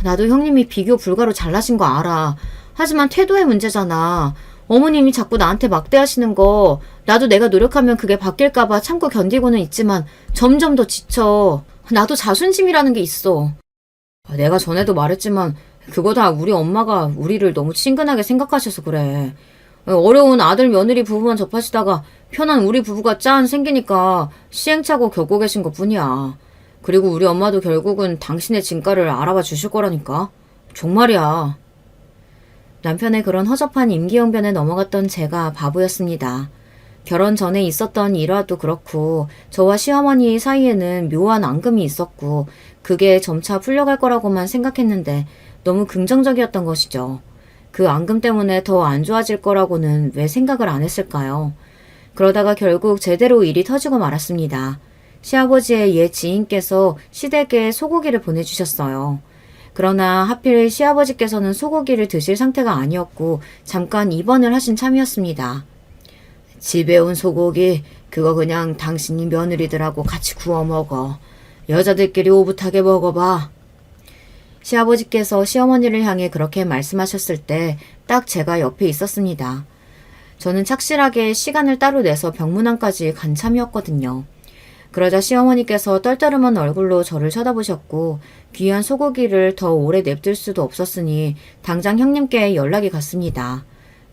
나도 형님이 비교 불가로 잘나신 거 알아. 하지만 태도의 문제잖아. 어머님이 자꾸 나한테 막대하시는 거 나도 내가 노력하면 그게 바뀔까봐 참고 견디고는 있지만 점점 더 지쳐. 나도 자존심이라는 게 있어. 내가 전에도 말했지만 그거 다 우리 엄마가 우리를 너무 친근하게 생각하셔서 그래. 어려운 아들 며느리 부부만 접하시다가 편한 우리 부부가 짠 생기니까 시행착오 겪고 계신 것 뿐이야. 그리고 우리 엄마도 결국은 당신의 진가를 알아봐 주실 거라니까. 정말이야. 남편의 그런 허접한 임기응변에 넘어갔던 제가 바보였습니다. 결혼 전에 있었던 일화도 그렇고 저와 시어머니 사이에는 묘한 앙금이 있었고 그게 점차 풀려갈 거라고만 생각했는데 너무 긍정적이었던 것이죠. 그 앙금 때문에 더 안 좋아질 거라고는 왜 생각을 안 했을까요? 그러다가 결국 제대로 일이 터지고 말았습니다. 시아버지의 옛 지인께서 시댁에 소고기를 보내주셨어요. 그러나 하필 시아버지께서는 소고기를 드실 상태가 아니었고 잠깐 입원을 하신 참이었습니다. 집에 온 소고기 그거 그냥 당신이 며느리들하고 같이 구워 먹어. 여자들끼리 오붓하게 먹어봐. 시아버지께서 시어머니를 향해 그렇게 말씀하셨을 때 딱 제가 옆에 있었습니다. 저는 착실하게 시간을 따로 내서 병문안까지 간 참이었거든요. 그러자 시어머니께서 떨떠름한 얼굴로 저를 쳐다보셨고 귀한 소고기를 더 오래 냅둘 수도 없었으니 당장 형님께 연락이 갔습니다.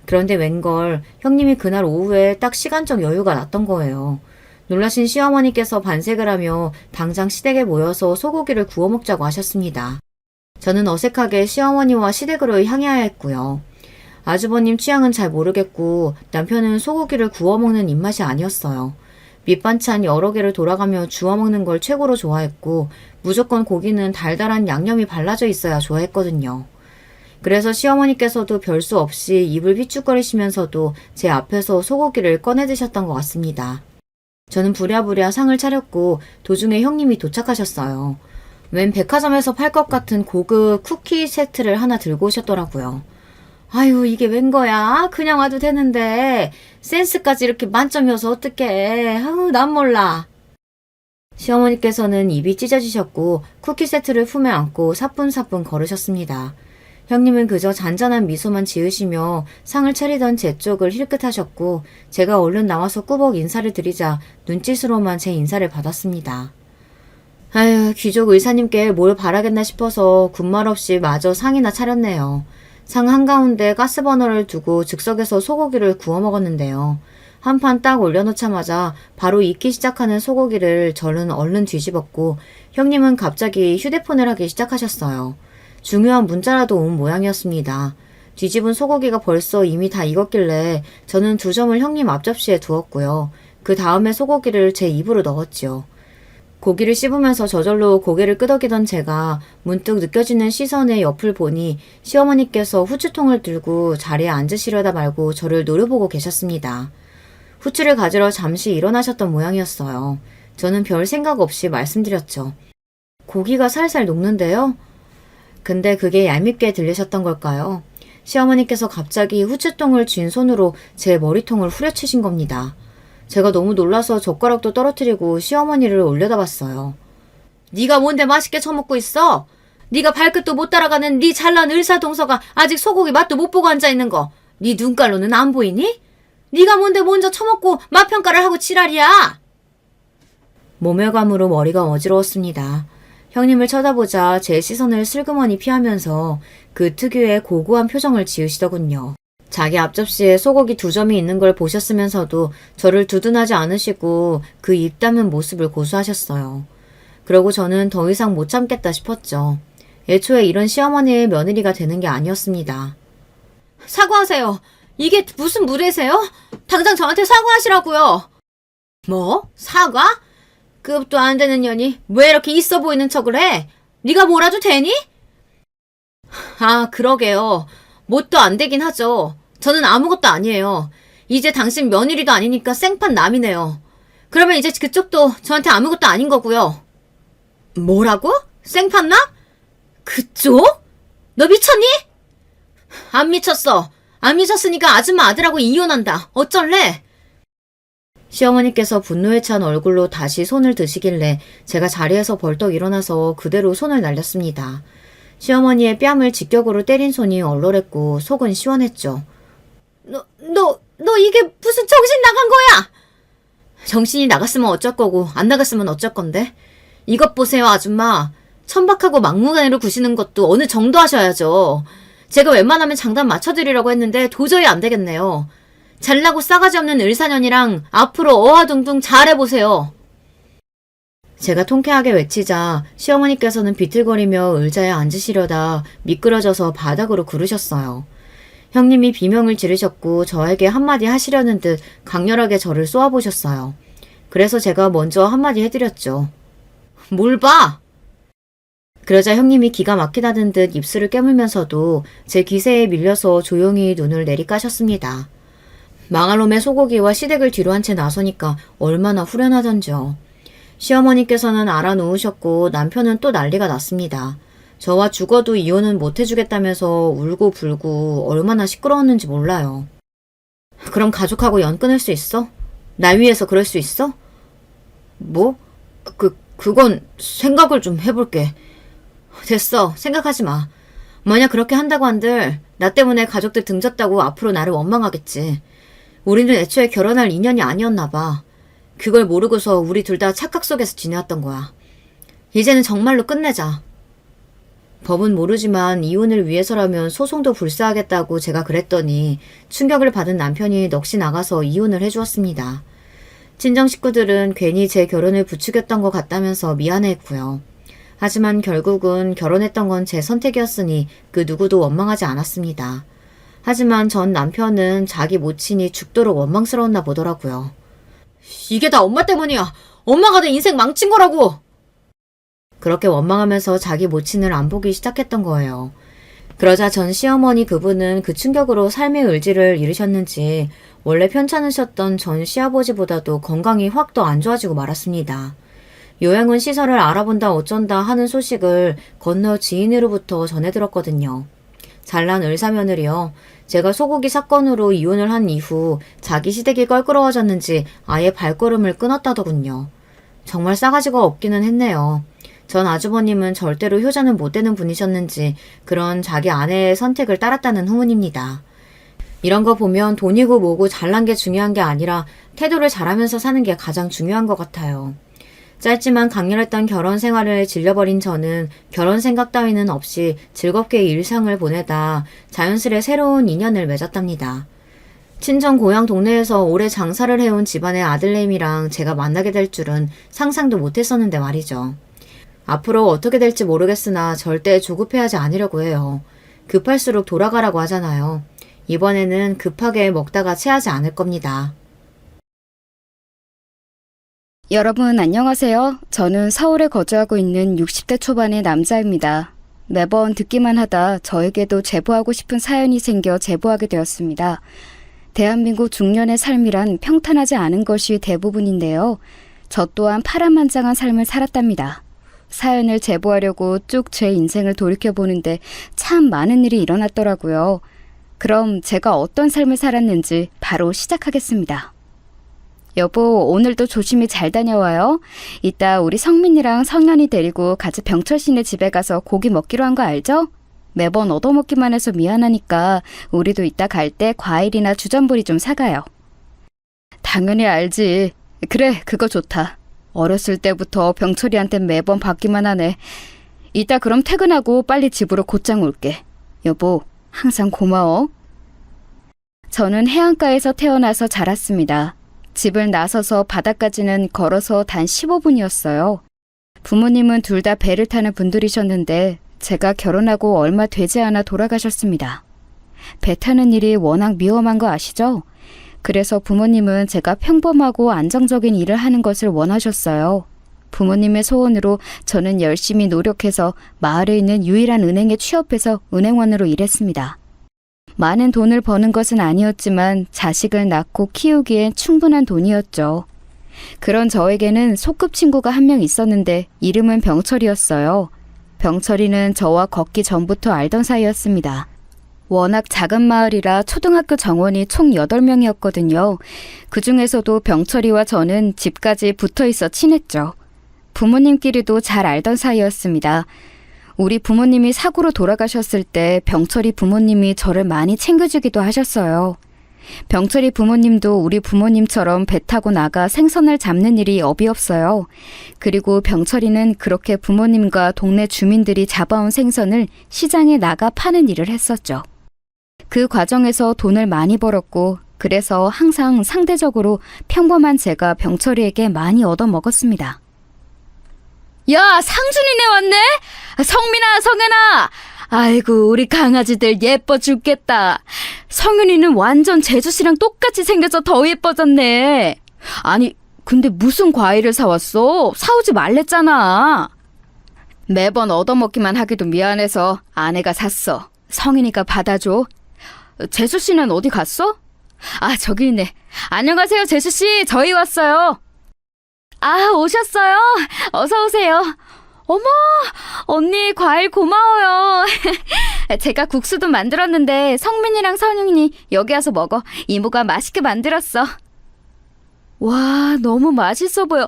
그런데 웬걸 형님이 그날 오후에 딱 시간적 여유가 났던 거예요. 놀라신 시어머니께서 반색을 하며 당장 시댁에 모여서 소고기를 구워 먹자고 하셨습니다. 저는 어색하게 시어머니와 시댁으로 향해야 했고요. 아주버님 취향은 잘 모르겠고 남편은 소고기를 구워 먹는 입맛이 아니었어요. 밑반찬 여러 개를 돌아가며 주워 먹는 걸 최고로 좋아했고 무조건 고기는 달달한 양념이 발라져 있어야 좋아했거든요. 그래서 시어머니께서도 별수 없이 입을 휘죽거리시면서도 제 앞에서 소고기를 꺼내 드셨던 것 같습니다. 저는 부랴부랴 상을 차렸고 도중에 형님이 도착하셨어요. 웬 백화점에서 팔 것 같은 고급 쿠키 세트를 하나 들고 오셨더라고요. 아유 이게 웬 거야? 그냥 와도 되는데 센스까지 이렇게 만점이어서 어떡해. 아유 난 몰라. 시어머니께서는 입이 찢어지셨고 쿠키 세트를 품에 안고 사뿐사뿐 걸으셨습니다. 형님은 그저 잔잔한 미소만 지으시며 상을 차리던 제 쪽을 힐끗하셨고 제가 얼른 나와서 꾸벅 인사를 드리자 눈짓으로만 제 인사를 받았습니다. 아유 귀족 의사님께 뭘 바라겠나 싶어서 군말 없이 마저 상이나 차렸네요. 상 한가운데 가스버너를 두고 즉석에서 소고기를 구워 먹었는데요. 한 판 딱 올려놓자마자 바로 익기 시작하는 소고기를 저는 얼른 뒤집었고 형님은 갑자기 휴대폰을 하기 시작하셨어요. 중요한 문자라도 온 모양이었습니다. 뒤집은 소고기가 벌써 이미 다 익었길래 저는 2점을 형님 앞접시에 두었고요. 그 다음에 소고기를 제 입으로 넣었지요. 고기를 씹으면서 저절로 고개를 끄덕이던 제가 문득 느껴지는 시선의 옆을 보니 시어머니께서 후추통을 들고 자리에 앉으시려다 말고 저를 노려보고 계셨습니다. 후추를 가지러 잠시 일어나셨던 모양이었어요. 저는 별 생각 없이 말씀드렸죠. 고기가 살살 녹는데요? 근데 그게 얄밉게 들리셨던 걸까요? 시어머니께서 갑자기 후추통을 쥔 손으로 제 머리통을 후려치신 겁니다. 제가 너무 놀라서 젓가락도 떨어뜨리고 시어머니를 올려다봤어요. 네가 뭔데 맛있게 처먹고 있어? 네가 발끝도 못 따라가는 네 잘난 의사동서가 아직 소고기 맛도 못 보고 앉아있는 거 네 눈깔로는 안 보이니? 네가 뭔데 먼저 처먹고 맛평가를 하고 지랄이야? 모멸감으로 머리가 어지러웠습니다. 형님을 쳐다보자 제 시선을 슬그머니 피하면서 그 특유의 고고한 표정을 지으시더군요. 자기 앞접시에 소고기 2점이 있는 걸 보셨으면서도 저를 두둔하지 않으시고 그 입 다문 모습을 고수하셨어요. 그러고 저는 더 이상 못 참겠다 싶었죠. 애초에 이런 시어머니의 며느리가 되는 게 아니었습니다. 사과하세요. 이게 무슨 무례세요? 당장 저한테 사과하시라고요. 뭐? 사과? 급도 안 되는 년이 왜 이렇게 있어 보이는 척을 해? 네가 뭐라도 되니? 아, 그러게요. 뭣도 안 되긴 하죠. 저는 아무것도 아니에요. 이제 당신 며느리도 아니니까 생판 남이네요. 그러면 이제 그쪽도 저한테 아무것도 아닌 거고요. 뭐라고? 생판 남? 그쪽? 너 미쳤니? 안 미쳤어. 안 미쳤으니까 아줌마 아들하고 이혼한다. 어쩔래? 시어머니께서 분노에 찬 얼굴로 다시 손을 드시길래 제가 자리에서 벌떡 일어나서 그대로 손을 날렸습니다. 시어머니의 뺨을 직격으로 때린 손이 얼얼했고 속은 시원했죠. 너 이게 무슨 정신 나간 거야? 정신이 나갔으면 어쩔 거고 안 나갔으면 어쩔 건데? 이것 보세요, 아줌마. 천박하고 막무가내로 구시는 것도 어느 정도 하셔야죠. 제가 웬만하면 장단 맞춰드리려고 했는데 도저히 안 되겠네요. 잘나고 싸가지 없는 을사년이랑 앞으로 어화둥둥 잘해보세요. 제가 통쾌하게 외치자 시어머니께서는 비틀거리며 의자에 앉으시려다 미끄러져서 바닥으로 구르셨어요. 형님이 비명을 지르셨고 저에게 한마디 하시려는 듯 강렬하게 저를 쏘아보셨어요. 그래서 제가 먼저 한마디 해드렸죠. 뭘 봐? 그러자 형님이 기가 막히다는 듯 입술을 깨물면서도 제 기세에 밀려서 조용히 눈을 내리까셨습니다. 망할 놈의 소고기와 시댁을 뒤로 한 채 나서니까 얼마나 후련하던지요. 시어머니께서는 알아놓으셨고 남편은 또 난리가 났습니다. 저와 죽어도 이혼은 못해주겠다면서 울고 불고 얼마나 시끄러웠는지 몰라요. 그럼 가족하고 연 끊을 수 있어? 날 위해서 그럴 수 있어? 뭐? 그건 생각을 좀 해볼게. 됐어. 생각하지 마. 만약 그렇게 한다고 한들 나 때문에 가족들 등졌다고 앞으로 나를 원망하겠지. 우리는 애초에 결혼할 인연이 아니었나 봐. 그걸 모르고서 우리 둘 다 착각 속에서 지내왔던 거야. 이제는 정말로 끝내자. 법은 모르지만 이혼을 위해서라면 소송도 불사하겠다고 제가 그랬더니 충격을 받은 남편이 넋이 나가서 이혼을 해주었습니다. 친정 식구들은 괜히 제 결혼을 부추겼던 것 같다면서 미안해했고요. 하지만 결국은 결혼했던 건 제 선택이었으니 그 누구도 원망하지 않았습니다. 하지만 전 남편은 자기 모친이 죽도록 원망스러웠나 보더라고요. 이게 다 엄마 때문이야. 엄마가 내 인생 망친 거라고. 그렇게 원망하면서 자기 모친을 안 보기 시작했던 거예요. 그러자 전 시어머니 그분은 그 충격으로 삶의 의지를 잃으셨는지 원래 편찮으셨던 전 시아버지보다도 건강이 확 더 안 좋아지고 말았습니다. 요양원 시설을 알아본다 어쩐다 하는 소식을 건너 지인으로부터 전해 들었거든요. 잘난 을사며느리요. 제가 소고기 사건으로 이혼을 한 이후 자기 시댁이 껄끄러워졌는지 아예 발걸음을 끊었다더군요. 정말 싸가지가 없기는 했네요. 전 아주버님은 절대로 효자는 못 되는 분이셨는지 그런 자기 아내의 선택을 따랐다는 후문입니다. 이런 거 보면 돈이고 뭐고 잘난 게 중요한 게 아니라 태도를 잘하면서 사는 게 가장 중요한 것 같아요. 짧지만 강렬했던 결혼 생활을 질려버린 저는 결혼 생각 따위는 없이 즐겁게 일상을 보내다 자연스레 새로운 인연을 맺었답니다. 친정 고향 동네에서 오래 장사를 해온 집안의 아들내미랑 제가 만나게 될 줄은 상상도 못했었는데 말이죠. 앞으로 어떻게 될지 모르겠으나 절대 조급해하지 않으려고 해요. 급할수록 돌아가라고 하잖아요. 이번에는 급하게 먹다가 체하지 않을 겁니다. 여러분 안녕하세요. 저는 서울에 거주하고 있는 60대 초반의 남자입니다. 매번 듣기만 하다 저에게도 제보하고 싶은 사연이 생겨 제보하게 되었습니다. 대한민국 중년의 삶이란 평탄하지 않은 것이 대부분인데요. 저 또한 파란만장한 삶을 살았답니다. 사연을 제보하려고 쭉 제 인생을 돌이켜보는데 참 많은 일이 일어났더라고요. 그럼 제가 어떤 삶을 살았는지 바로 시작하겠습니다. 여보, 오늘도 조심히 잘 다녀와요. 이따 우리 성민이랑 성현이 데리고 같이 병철 씨네 집에 가서 고기 먹기로 한 거 알죠? 매번 얻어먹기만 해서 미안하니까 우리도 이따 갈 때 과일이나 주전부리 좀 사가요. 당연히 알지. 그래, 그거 좋다. 어렸을 때부터 병철이한테 매번 받기만 하네. 이따 그럼 퇴근하고 빨리 집으로 곧장 올게. 여보, 항상 고마워. 저는 해안가에서 태어나서 자랐습니다. 집을 나서서 바다까지는 걸어서 단 15분이었어요. 부모님은 둘 다 배를 타는 분들이셨는데 제가 결혼하고 얼마 되지 않아 돌아가셨습니다. 배 타는 일이 워낙 위험한 거 아시죠? 그래서 부모님은 제가 평범하고 안정적인 일을 하는 것을 원하셨어요. 부모님의 소원으로 저는 열심히 노력해서 마을에 있는 유일한 은행에 취업해서 은행원으로 일했습니다. 많은 돈을 버는 것은 아니었지만 자식을 낳고 키우기엔 충분한 돈이었죠. 그런 저에게는 소꿉친구가 한 명 있었는데 이름은 병철이었어요. 병철이는 저와 걷기 전부터 알던 사이였습니다. 워낙 작은 마을이라 초등학교 정원이 총 8명이었거든요. 그 중에서도 병철이와 저는 집까지 붙어 있어 친했죠. 부모님끼리도 잘 알던 사이였습니다. 우리 부모님이 사고로 돌아가셨을 때 병철이 부모님이 저를 많이 챙겨주기도 하셨어요. 병철이 부모님도 우리 부모님처럼 배 타고 나가 생선을 잡는 일이 업이 없어요. 그리고 병철이는 그렇게 부모님과 동네 주민들이 잡아온 생선을 시장에 나가 파는 일을 했었죠. 그 과정에서 돈을 많이 벌었고 그래서 항상 상대적으로 평범한 제가 병철이에게 많이 얻어먹었습니다. 야, 상준이네 왔네? 성민아, 성현아! 아이고, 우리 강아지들 예뻐 죽겠다. 성윤이는 완전 재수씨랑 똑같이 생겨서 더 예뻐졌네. 아니, 근데 무슨 과일을 사왔어? 사오지 말랬잖아. 매번 얻어먹기만 하기도 미안해서 아내가 샀어. 성인이가 받아줘. 재수씨는 어디 갔어? 아, 저기 있네. 안녕하세요, 재수씨. 저희 왔어요. 아, 오셨어요? 어서 오세요. 어머, 언니 과일 고마워요. 제가 국수도 만들었는데 성민이랑 선웅이 여기 와서 먹어. 이모가 맛있게 만들었어. 와, 너무 맛있어 보여.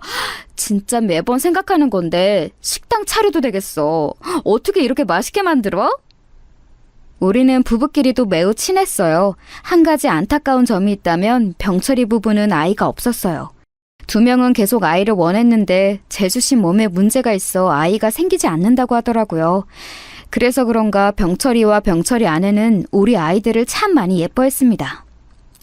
진짜 매번 생각하는 건데 식당 차려도 되겠어. 어떻게 이렇게 맛있게 만들어? 우리는 부부끼리도 매우 친했어요. 한 가지 안타까운 점이 있다면 병철이 부부는 아이가 없었어요. 2명은 계속 아이를 원했는데 재수씨 몸에 문제가 있어 아이가 생기지 않는다고 하더라고요. 그래서 그런가 병철이와 병철이 아내는 우리 아이들을 참 많이 예뻐했습니다.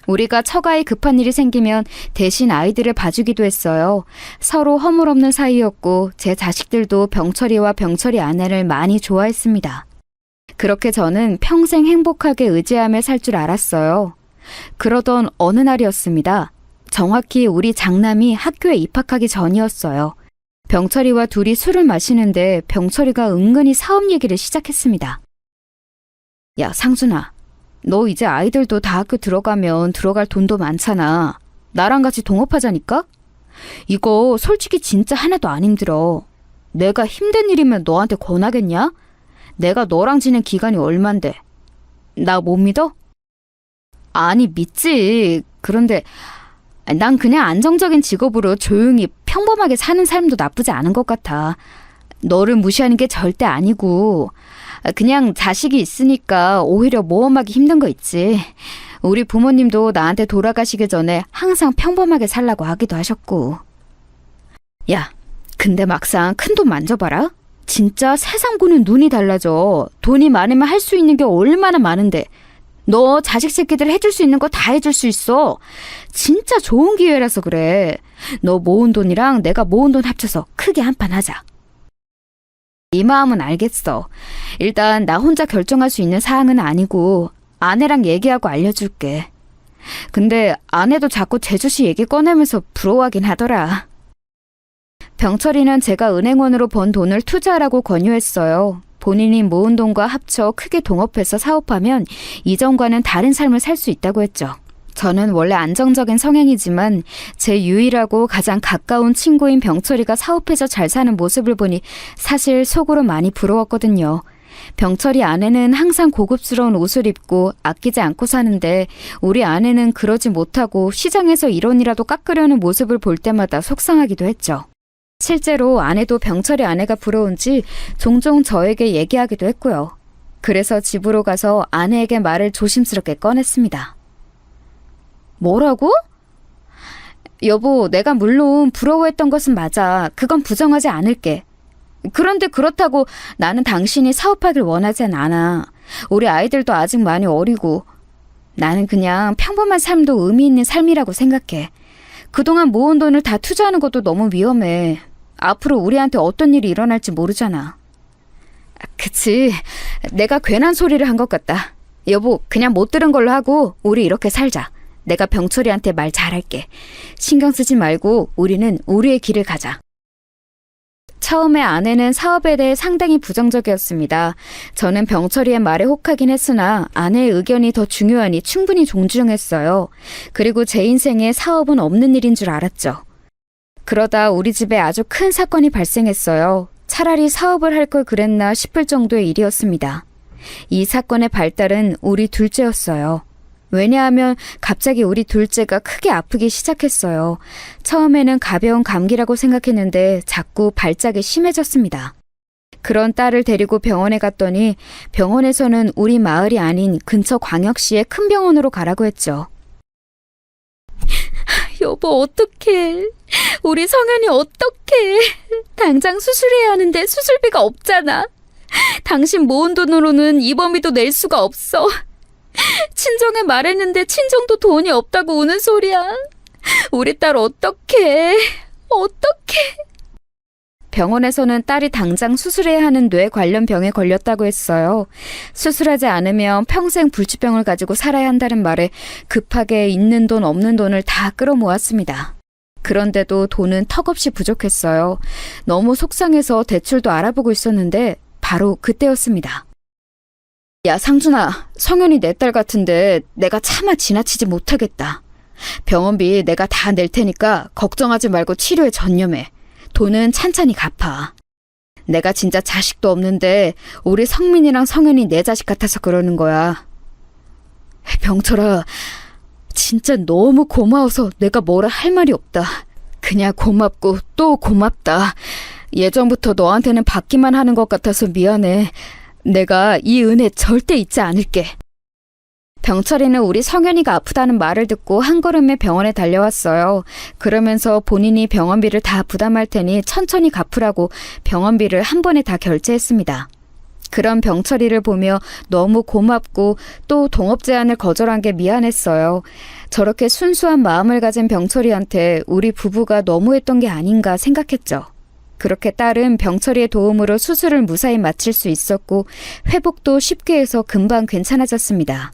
우리가 처가에 급한 일이 생기면 대신 아이들을 봐주기도 했어요. 서로 허물없는 사이였고 제 자식들도 병철이와 병철이 아내를 많이 좋아했습니다. 그렇게 저는 평생 행복하게 의지하며 살 줄 알았어요. 그러던 어느 날이었습니다. 정확히 우리 장남이 학교에 입학하기 전이었어요. 병철이와 둘이 술을 마시는데 병철이가 은근히 사업 얘기를 시작했습니다. 야, 상준아, 너 이제 아이들도 다 학교 들어가면 들어갈 돈도 많잖아. 나랑 같이 동업하자니까? 이거 솔직히 진짜 하나도 안 힘들어. 내가 힘든 일이면 너한테 권하겠냐? 내가 너랑 지낸 기간이 얼만데. 나 못 믿어? 아니, 믿지. 그런데 난 그냥 안정적인 직업으로 조용히 평범하게 사는 삶도 나쁘지 않은 것 같아. 너를 무시하는 게 절대 아니고 그냥 자식이 있으니까 오히려 모험하기 힘든 거 있지. 우리 부모님도 나한테 돌아가시기 전에 항상 평범하게 살라고 하기도 하셨고. 야, 근데 막상 큰돈 만져봐라. 진짜 세상 보는 눈이 달라져. 돈이 많으면 할 수 있는 게 얼마나 많은데. 너 자식 새끼들 해줄 수 있는 거 다 해줄 수 있어. 진짜 좋은 기회라서 그래. 너 모은 돈이랑 내가 모은 돈 합쳐서 크게 한판 하자. 이 마음은 알겠어. 일단 나 혼자 결정할 수 있는 사항은 아니고 아내랑 얘기하고 알려줄게. 근데 아내도 자꾸 재주씨 얘기 꺼내면서 부러워하긴 하더라. 병철이는 제가 은행원으로 번 돈을 투자하라고 권유했어요. 본인이 모은 돈과 합쳐 크게 동업해서 사업하면 이전과는 다른 삶을 살 수 있다고 했죠. 저는 원래 안정적인 성향이지만 제 유일하고 가장 가까운 친구인 병철이가 사업해서 잘 사는 모습을 보니 사실 속으로 많이 부러웠거든요. 병철이 아내는 항상 고급스러운 옷을 입고 아끼지 않고 사는데 우리 아내는 그러지 못하고 시장에서 1원이라도 깎으려는 모습을 볼 때마다 속상하기도 했죠. 실제로 아내도 병철이 아내가 부러운지 종종 저에게 얘기하기도 했고요. 그래서 집으로 가서 아내에게 말을 조심스럽게 꺼냈습니다. 뭐라고? 여보, 내가 물론 부러워했던 것은 맞아. 그건 부정하지 않을게. 그런데 그렇다고 나는 당신이 사업하길 원하진 않아. 우리 아이들도 아직 많이 어리고. 나는 그냥 평범한 삶도 의미 있는 삶이라고 생각해. 그동안 모은 돈을 다 투자하는 것도 너무 위험해. 앞으로 우리한테 어떤 일이 일어날지 모르잖아. 그치. 내가 괜한 소리를 한 것 같다. 여보, 그냥 못 들은 걸로 하고 우리 이렇게 살자. 내가 병철이한테 말 잘할게. 신경 쓰지 말고 우리는 우리의 길을 가자. 처음에 아내는 사업에 대해 상당히 부정적이었습니다. 저는 병철이의 말에 혹하긴 했으나 아내의 의견이 더 중요하니 충분히 존중했어요. 그리고 제 인생에 사업은 없는 일인 줄 알았죠. 그러다 우리 집에 아주 큰 사건이 발생했어요. 차라리 사업을 할 걸 그랬나 싶을 정도의 일이었습니다. 이 사건의 발달은 우리 둘째였어요. 왜냐하면 갑자기 우리 둘째가 크게 아프기 시작했어요. 처음에는 가벼운 감기라고 생각했는데 자꾸 발작이 심해졌습니다. 그런 딸을 데리고 병원에 갔더니 병원에서는 우리 마을이 아닌 근처 광역시의 큰 병원으로 가라고 했죠. 여보, 어떡해. 우리 성현이 어떡해. 당장 수술해야 하는데 수술비가 없잖아. 당신 모은 돈으로는 입원비도 낼 수가 없어. 친정에 말했는데 친정도 돈이 없다고 우는 소리야. 우리 딸 어떡해. 어떡해. 병원에서는 딸이 당장 수술해야 하는 뇌 관련 병에 걸렸다고 했어요. 수술하지 않으면 평생 불치병을 가지고 살아야 한다는 말에 급하게 있는 돈 없는 돈을 다 끌어모았습니다. 그런데도 돈은 턱없이 부족했어요. 너무 속상해서 대출도 알아보고 있었는데 바로 그때였습니다. 야, 상준아, 성현이 내 딸 같은데 내가 차마 지나치지 못하겠다. 병원비 내가 다 낼 테니까 걱정하지 말고 치료에 전념해. 돈은 찬찬히 갚아. 내가 진짜 자식도 없는데 우리 성민이랑 성현이 내 자식 같아서 그러는 거야. 병철아, 진짜 너무 고마워서 내가 뭐라 할 말이 없다. 그냥 고맙고 또 고맙다. 예전부터 너한테는 받기만 하는 것 같아서 미안해. 내가 이 은혜 절대 잊지 않을게. 병철이는 우리 성현이가 아프다는 말을 듣고 한 걸음에 병원에 달려왔어요. 그러면서 본인이 병원비를 다 부담할 테니 천천히 갚으라고 병원비를 한 번에 다 결제했습니다. 그런 병철이를 보며 너무 고맙고 또 동업 제안을 거절한 게 미안했어요. 저렇게 순수한 마음을 가진 병철이한테 우리 부부가 너무했던 게 아닌가 생각했죠. 그렇게 딸은 병철이의 도움으로 수술을 무사히 마칠 수 있었고 회복도 쉽게 해서 금방 괜찮아졌습니다.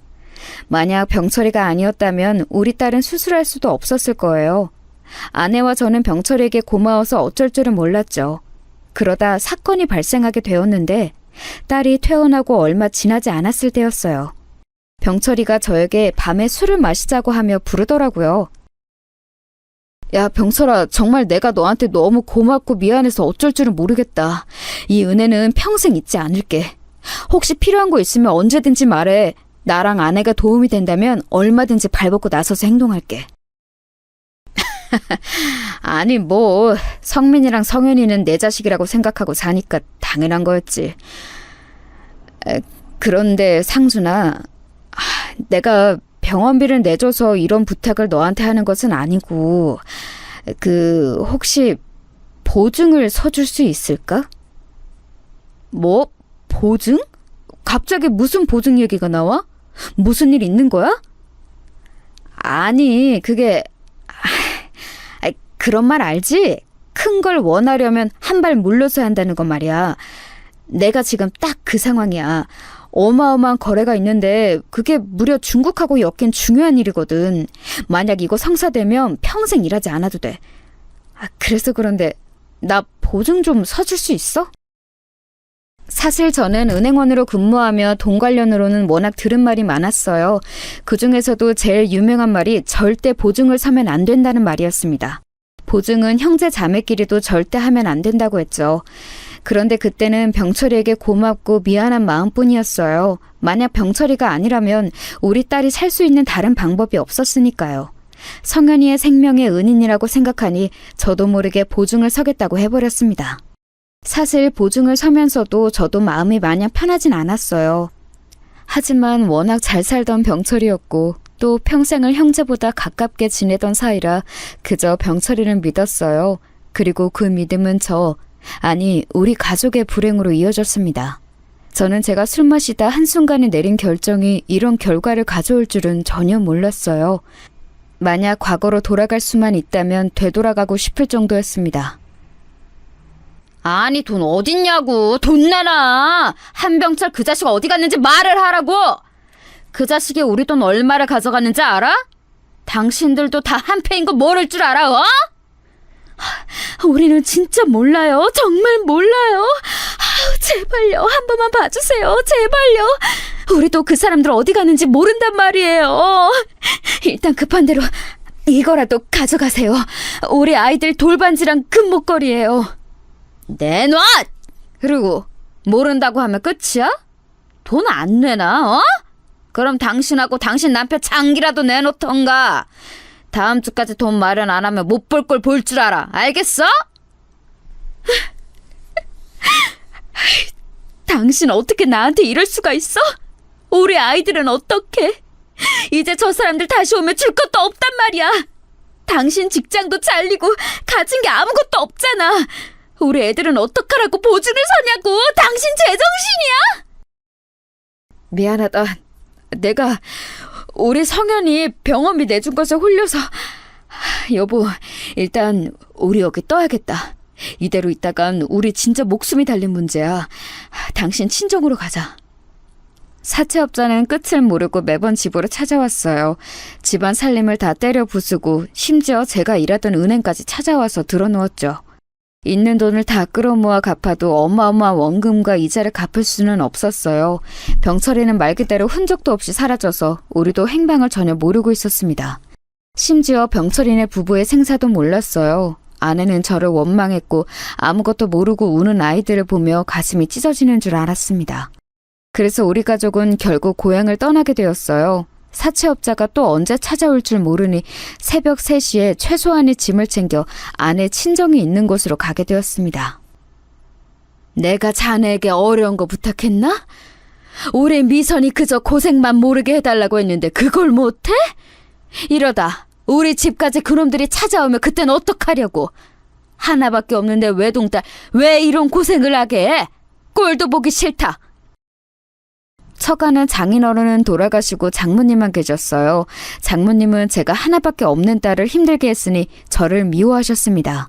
만약 병철이가 아니었다면 우리 딸은 수술할 수도 없었을 거예요. 아내와 저는 병철이에게 고마워서 어쩔 줄은 몰랐죠. 그러다 사건이 발생하게 되었는데 딸이 퇴원하고 얼마 지나지 않았을 때였어요. 병철이가 저에게 밤에 술을 마시자고 하며 부르더라고요. 야, 병철아, 정말 내가 너한테 너무 고맙고 미안해서 어쩔 줄은 모르겠다. 이 은혜는 평생 잊지 않을게. 혹시 필요한 거 있으면 언제든지 말해. 나랑 아내가 도움이 된다면 얼마든지 발벗고 나서서 행동할게. 아니 뭐 성민이랑 성현이는 내 자식이라고 생각하고 사니까 당연한 거였지. 그런데 상준아, 내가 병원비를 내줘서 이런 부탁을 너한테 하는 것은 아니고 혹시 보증을 서줄 수 있을까? 뭐? 보증? 갑자기 무슨 보증 얘기가 나와? 무슨 일 있는 거야? 아니, 그런 말 알지? 큰 걸 원하려면 한 발 물러서야 한다는 건 말이야. 내가 지금 딱 그 상황이야. 어마어마한 거래가 있는데 그게 무려 중국하고 엮인 중요한 일이거든. 만약 이거 성사되면 평생 일하지 않아도 돼. 그래서 그런데 나 보증 좀 서줄 수 있어? 사실 저는 은행원으로 근무하며 돈 관련으로는 워낙 들은 말이 많았어요. 그중에서도 제일 유명한 말이 절대 보증을 서면 안 된다는 말이었습니다. 보증은 형제 자매끼리도 절대 하면 안 된다고 했죠. 그런데 그때는 병철이에게 고맙고 미안한 마음뿐이었어요. 만약 병철이가 아니라면 우리 딸이 살 수 있는 다른 방법이 없었으니까요. 성현이의 생명의 은인이라고 생각하니 저도 모르게 보증을 서겠다고 해버렸습니다. 사실 보증을 서면서도 저도 마음이 마냥 편하진 않았어요. 하지만 워낙 잘 살던 병철이었고 또 평생을 형제보다 가깝게 지내던 사이라 그저 병철이를 믿었어요. 그리고 그 믿음은 우리 가족의 불행으로 이어졌습니다. 저는 제가 술 마시다 한순간에 내린 결정이 이런 결과를 가져올 줄은 전혀 몰랐어요. 만약 과거로 돌아갈 수만 있다면 되돌아가고 싶을 정도였습니다. 아니 돈 어딨냐고. 돈 내놔. 한병철 그 자식 어디 갔는지 말을 하라고. 그 자식이 우리 돈 얼마를 가져갔는지 알아? 당신들도 다 한패인 거 모를 줄 알아, 어? 우리는 진짜 몰라요. 정말 몰라요. 제발요. 한 번만 봐주세요. 제발요. 우리도 그 사람들 어디 갔는지 모른단 말이에요. 일단 급한 대로 이거라도 가져가세요. 우리 아이들 돌반지랑 금목걸이에요. 내놔! 그리고 모른다고 하면 끝이야? 돈 안 내나, 어? 그럼 당신하고 당신 남편 장기라도 내놓던가. 다음 주까지 돈 마련 안 하면 못 볼 걸 볼 줄 알아. 알겠어? 당신 어떻게 나한테 이럴 수가 있어? 우리 아이들은 어떡해? 이제 저 사람들 다시 오면 줄 것도 없단 말이야. 당신 직장도 잘리고 가진 게 아무것도 없잖아. 우리 애들은 어떡하라고 보증을 서냐고. 당신 제정신이야? 미안하다. 내가 우리 성현이 병원비 내준 것에 홀려서. 여보, 일단 우리 여기 떠야겠다. 이대로 있다간 우리 진짜 목숨이 달린 문제야. 당신 친정으로 가자. 사채업자는 끝을 모르고 매번 집으로 찾아왔어요. 집안 살림을 다 때려 부수고 심지어 제가 일하던 은행까지 찾아와서 들어누웠죠. 있는 돈을 다 끌어모아 갚아도 어마어마한 원금과 이자를 갚을 수는 없었어요. 병철이는 말 그대로 흔적도 없이 사라져서 우리도 행방을 전혀 모르고 있었습니다. 심지어 병철이네 부부의 생사도 몰랐어요. 아내는 저를 원망했고 아무것도 모르고 우는 아이들을 보며 가슴이 찢어지는 줄 알았습니다. 그래서 우리 가족은 결국 고향을 떠나게 되었어요. 사채업자가 또 언제 찾아올 줄 모르니 새벽 3시에 최소한의 짐을 챙겨 아내 친정이 있는 곳으로 가게 되었습니다. 내가 자네에게 어려운 거 부탁했나? 우리 미선이 그저 고생만 모르게 해달라고 했는데 그걸 못해? 이러다 우리 집까지 그놈들이 찾아오면 그땐 어떡하려고? 하나밖에 없는데 외동딸 왜 이런 고생을 하게 해? 꼴도 보기 싫다. 처가는 장인어른은 돌아가시고 장모님만 계셨어요. 장모님은 제가 하나밖에 없는 딸을 힘들게 했으니 저를 미워하셨습니다.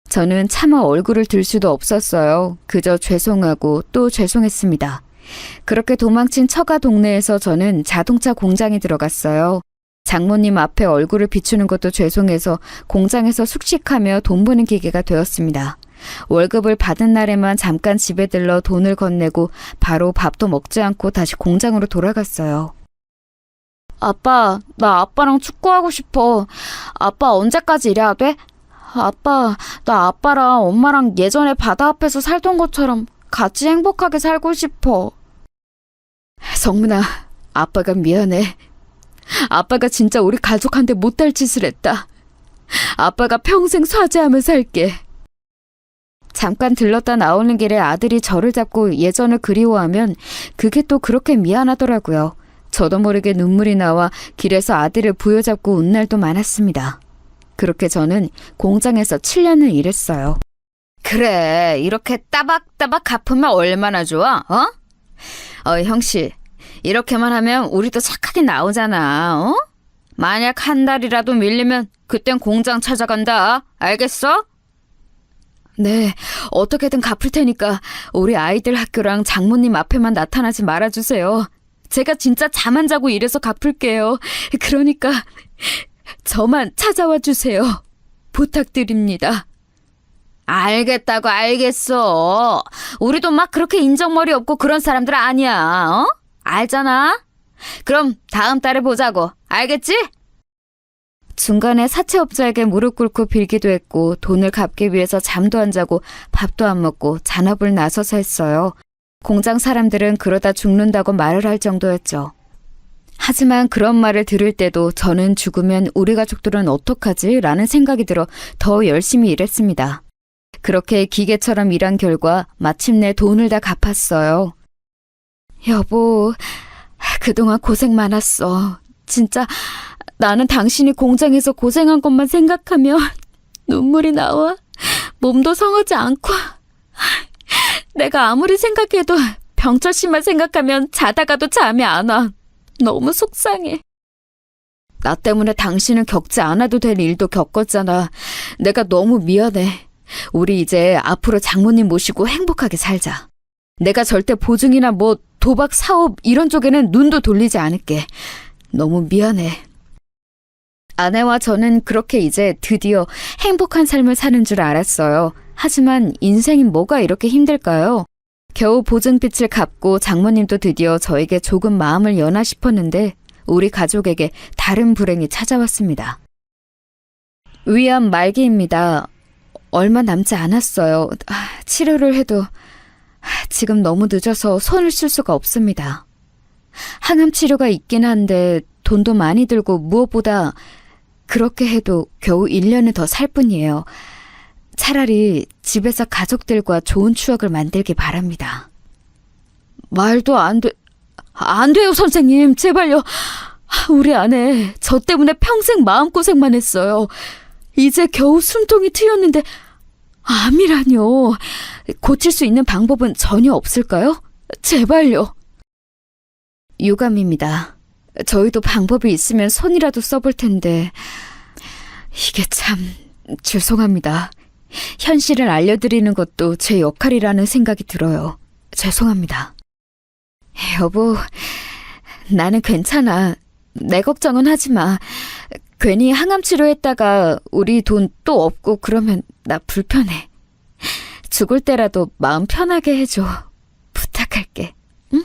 저는 차마 얼굴을 들 수도 없었어요. 그저 죄송하고 또 죄송했습니다. 그렇게 도망친 처가 동네에서 저는 자동차 공장에 들어갔어요. 장모님 앞에 얼굴을 비추는 것도 죄송해서 공장에서 숙식하며 돈 버는 기계가 되었습니다. 월급을 받은 날에만 잠깐 집에 들러 돈을 건네고 바로 밥도 먹지 않고 다시 공장으로 돌아갔어요. 아빠, 나 아빠랑 축구하고 싶어. 아빠 언제까지 이래야 돼? 아빠, 나 아빠랑 엄마랑 예전에 바다 앞에서 살던 것처럼 같이 행복하게 살고 싶어. 성문아, 아빠가 미안해. 아빠가 진짜 우리 가족한테 못할 짓을 했다. 아빠가 평생 사죄하며 살게. 잠깐 들렀다 나오는 길에 아들이 저를 잡고 예전을 그리워하면 그게 또 그렇게 미안하더라고요. 저도 모르게 눈물이 나와 길에서 아들을 부여잡고 운 날도 많았습니다. 그렇게 저는 공장에서 7년을 일했어요. 그래, 이렇게 따박따박 갚으면 얼마나 좋아, 어? 형씨, 이렇게만 하면 우리도 착하게 나오잖아, 어? 만약 한 달이라도 밀리면 그땐 공장 찾아간다, 알겠어? 네, 어떻게든 갚을 테니까 우리 아이들 학교랑 장모님 앞에만 나타나지 말아주세요. 제가 진짜 잠 안 자고 일해서 갚을게요. 그러니까 저만 찾아와 주세요. 부탁드립니다. 알겠다고 알겠어. 우리도 막 그렇게 인정머리 없고 그런 사람들 아니야. 어? 알잖아. 그럼 다음 달에 보자고. 알겠지? 중간에 사채업자에게 무릎 꿇고 빌기도 했고 돈을 갚기 위해서 잠도 안 자고 밥도 안 먹고 잔업을 나서서 했어요. 공장 사람들은 그러다 죽는다고 말을 할 정도였죠. 하지만 그런 말을 들을 때도 저는 죽으면 우리 가족들은 어떡하지? 라는 생각이 들어 더 열심히 일했습니다. 그렇게 기계처럼 일한 결과 마침내 돈을 다 갚았어요. 여보, 그동안 고생 많았어. 진짜 나는 당신이 공장에서 고생한 것만 생각하면 눈물이 나와. 몸도 성하지 않고. 내가 아무리 생각해도 병철 씨만 생각하면 자다가도 잠이 안 와. 너무 속상해. 나 때문에 당신은 겪지 않아도 될 일도 겪었잖아. 내가 너무 미안해. 우리 이제 앞으로 장모님 모시고 행복하게 살자. 내가 절대 보증이나 뭐 도박 사업 이런 쪽에는 눈도 돌리지 않을게. 너무 미안해. 아내와 저는 그렇게 이제 드디어 행복한 삶을 사는 줄 알았어요. 하지만 인생이 뭐가 이렇게 힘들까요? 겨우 보증빚을 갚고 장모님도 드디어 저에게 조금 마음을 여나 싶었는데 우리 가족에게 다른 불행이 찾아왔습니다. 위암 말기입니다. 얼마 남지 않았어요. 치료를 해도 지금 너무 늦어서 손을 쓸 수가 없습니다. 항암 치료가 있긴 한데 돈도 많이 들고 무엇보다 그렇게 해도 겨우 1년은 더 살 뿐이에요. 차라리 집에서 가족들과 좋은 추억을 만들기 바랍니다. 말도 안 돼요, 선생님. 제발요. 우리 아내, 저 때문에 평생 마음고생만 했어요. 이제 겨우 숨통이 트였는데 암이라뇨. 고칠 수 있는 방법은 전혀 없을까요? 제발요. 유감입니다. 저희도 방법이 있으면 손이라도 써볼 텐데 이게 참 죄송합니다. 현실을 알려드리는 것도 제 역할이라는 생각이 들어요. 죄송합니다. 여보, 나는 괜찮아. 내 걱정은 하지 마. 괜히 항암 치료했다가 우리 돈 또 없고 그러면 나 불편해. 죽을 때라도 마음 편하게 해줘. 부탁할게. 응?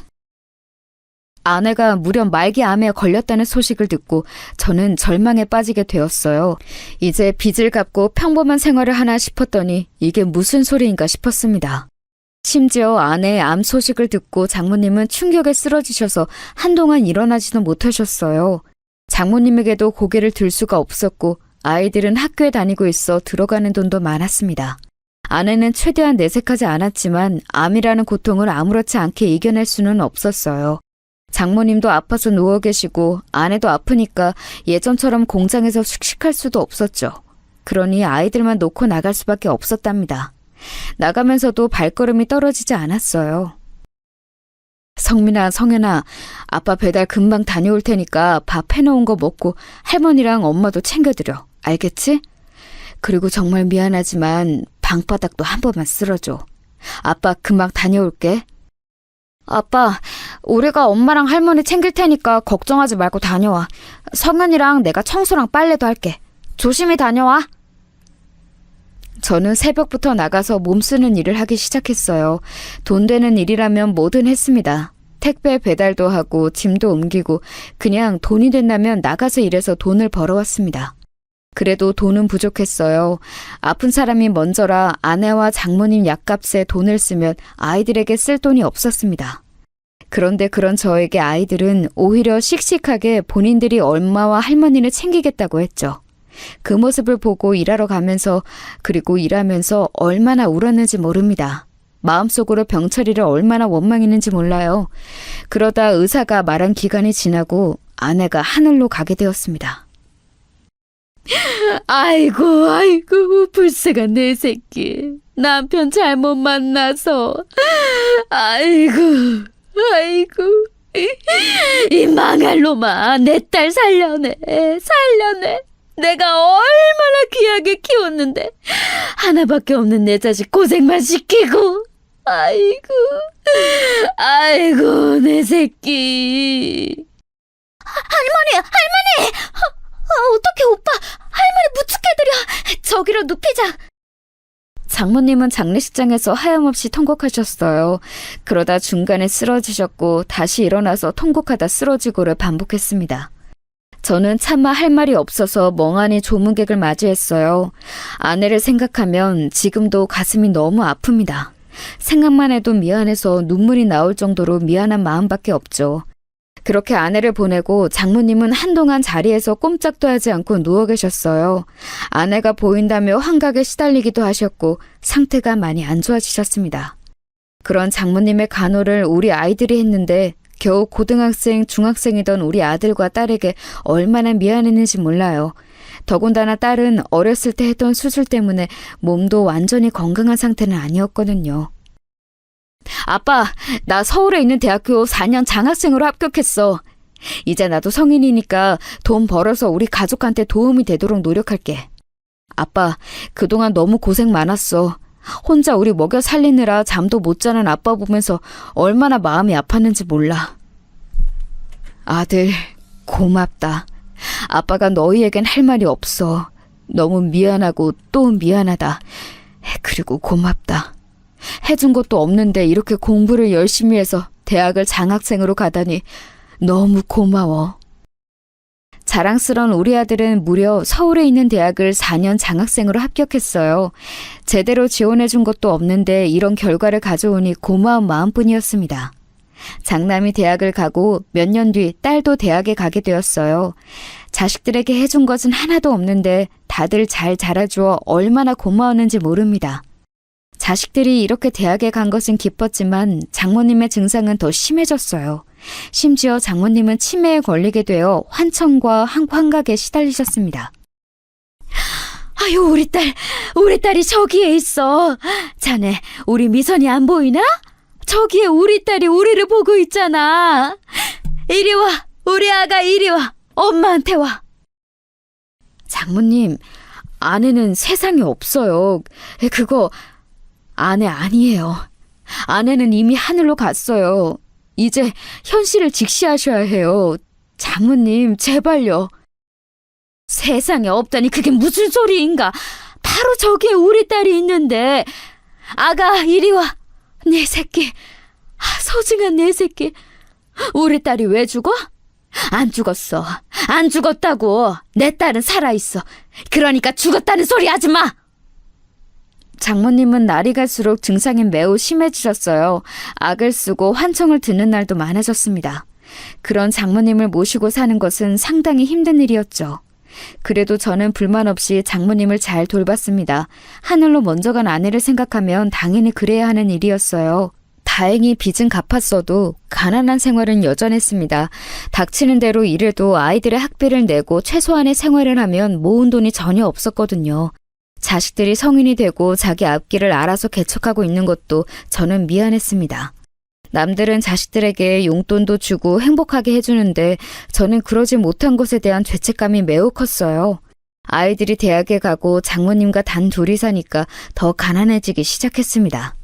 아내가 무려 말기암에 걸렸다는 소식을 듣고 저는 절망에 빠지게 되었어요. 이제 빚을 갚고 평범한 생활을 하나 싶었더니 이게 무슨 소리인가 싶었습니다. 심지어 아내의 암 소식을 듣고 장모님은 충격에 쓰러지셔서 한동안 일어나지도 못하셨어요. 장모님에게도 고개를 들 수가 없었고 아이들은 학교에 다니고 있어 들어가는 돈도 많았습니다. 아내는 최대한 내색하지 않았지만 암이라는 고통을 아무렇지 않게 이겨낼 수는 없었어요. 장모님도 아파서 누워 계시고 아내도 아프니까 예전처럼 공장에서 숙식할 수도 없었죠. 그러니 아이들만 놓고 나갈 수밖에 없었답니다. 나가면서도 발걸음이 떨어지지 않았어요. 성민아, 성현아, 아빠 배달 금방 다녀올 테니까 밥 해놓은 거 먹고 할머니랑 엄마도 챙겨드려. 알겠지? 그리고 정말 미안하지만 방바닥도 한 번만 쓸어줘. 아빠 금방 다녀올게. 아빠, 우리가 엄마랑 할머니 챙길 테니까 걱정하지 말고 다녀와. 성현이랑 내가 청소랑 빨래도 할게. 조심히 다녀와. 저는 새벽부터 나가서 몸 쓰는 일을 하기 시작했어요. 돈 되는 일이라면 뭐든 했습니다. 택배 배달도 하고 짐도 옮기고 그냥 돈이 된다면 나가서 일해서 돈을 벌어왔습니다. 그래도 돈은 부족했어요. 아픈 사람이 먼저라 아내와 장모님 약값에 돈을 쓰면 아이들에게 쓸 돈이 없었습니다. 그런데 그런 저에게 아이들은 오히려 씩씩하게 본인들이 엄마와 할머니를 챙기겠다고 했죠. 그 모습을 보고 일하러 가면서 그리고 일하면서 얼마나 울었는지 모릅니다. 마음속으로 병철이를 얼마나 원망했는지 몰라요. 그러다 의사가 말한 기간이 지나고 아내가 하늘로 가게 되었습니다. 아이고, 불쌍한 내 새끼. 남편 잘못 만나서. 아이고. 이 망할 놈아, 내 딸 살려내. 내가 얼마나 귀하게 키웠는데 하나밖에 없는 내 자식 고생만 시키고. 아이고, 내 새끼. 할머니! 어떻게 오빠, 할머니 부축해드려. 저기로 눕히자. 장모님은 장례식장에서 하염없이 통곡하셨어요. 그러다 중간에 쓰러지셨고 다시 일어나서 통곡하다 쓰러지고를 반복했습니다. 저는 차마 할 말이 없어서 멍하니 조문객을 맞이했어요. 아내를 생각하면 지금도 가슴이 너무 아픕니다. 생각만 해도 미안해서 눈물이 나올 정도로 미안한 마음밖에 없죠. 그렇게 아내를 보내고 장모님은 한동안 자리에서 꼼짝도 하지 않고 누워 계셨어요. 아내가 보인다며 환각에 시달리기도 하셨고 상태가 많이 안 좋아지셨습니다. 그런 장모님의 간호를 우리 아이들이 했는데 겨우 고등학생, 중학생이던 우리 아들과 딸에게 얼마나 미안했는지 몰라요. 더군다나 딸은 어렸을 때 했던 수술 때문에 몸도 완전히 건강한 상태는 아니었거든요. 아빠, 나 서울에 있는 대학교 4년 장학생으로 합격했어. 이제 나도 성인이니까 돈 벌어서 우리 가족한테 도움이 되도록 노력할게. 아빠, 그동안 너무 고생 많았어. 혼자 우리 먹여 살리느라 잠도 못 자는 아빠 보면서 얼마나 마음이 아팠는지 몰라. 아들, 고맙다. 아빠가 너희에겐 할 말이 없어. 너무 미안하고 또 미안하다. 그리고 고맙다. 해준 것도 없는데 이렇게 공부를 열심히 해서 대학을 장학생으로 가다니 너무 고마워. 자랑스러운 우리 아들은 무려 서울에 있는 대학을 4년 장학생으로 합격했어요. 제대로 지원해준 것도 없는데 이런 결과를 가져오니 고마운 마음뿐이었습니다. 장남이 대학을 가고 몇 년 뒤 딸도 대학에 가게 되었어요. 자식들에게 해준 것은 하나도 없는데 다들 잘 자라주어 얼마나 고마웠는지 모릅니다. 자식들이 이렇게 대학에 간 것은 기뻤지만 장모님의 증상은 더 심해졌어요. 심지어 장모님은 치매에 걸리게 되어 환청과 환각에 시달리셨습니다. 아유, 우리 딸이 저기에 있어. 자네, 우리 미선이 안 보이나? 저기에 우리 딸이 우리를 보고 있잖아. 이리 와, 우리 아가 이리 와. 엄마한테 와. 장모님, 아내는 세상에 없어요. 그거 아내 아니에요. 아내는 이미 하늘로 갔어요. 이제 현실을 직시하셔야 해요. 장모님, 제발요. 세상에 없다니 그게 무슨 소리인가. 바로 저기에 우리 딸이 있는데. 아가, 이리 와. 내 새끼. 소중한 내 새끼. 우리 딸이 왜 죽어? 안 죽었어. 안 죽었다고. 내 딸은 살아있어. 그러니까 죽었다는 소리 하지 마. 장모님은 날이 갈수록 증상이 매우 심해지셨어요. 악을 쓰고 환청을 듣는 날도 많아졌습니다. 그런 장모님을 모시고 사는 것은 상당히 힘든 일이었죠. 그래도 저는 불만 없이 장모님을 잘 돌봤습니다. 하늘로 먼저 간 아내를 생각하면 당연히 그래야 하는 일이었어요. 다행히 빚은 갚았어도 가난한 생활은 여전했습니다. 닥치는 대로 일해도 아이들의 학비를 내고 최소한의 생활을 하면 모은 돈이 전혀 없었거든요. 자식들이 성인이 되고 자기 앞길을 알아서 개척하고 있는 것도 저는 미안했습니다. 남들은 자식들에게 용돈도 주고 행복하게 해주는데 저는 그러지 못한 것에 대한 죄책감이 매우 컸어요. 아이들이 대학에 가고 장모님과 단 둘이 사니까 더 가난해지기 시작했습니다.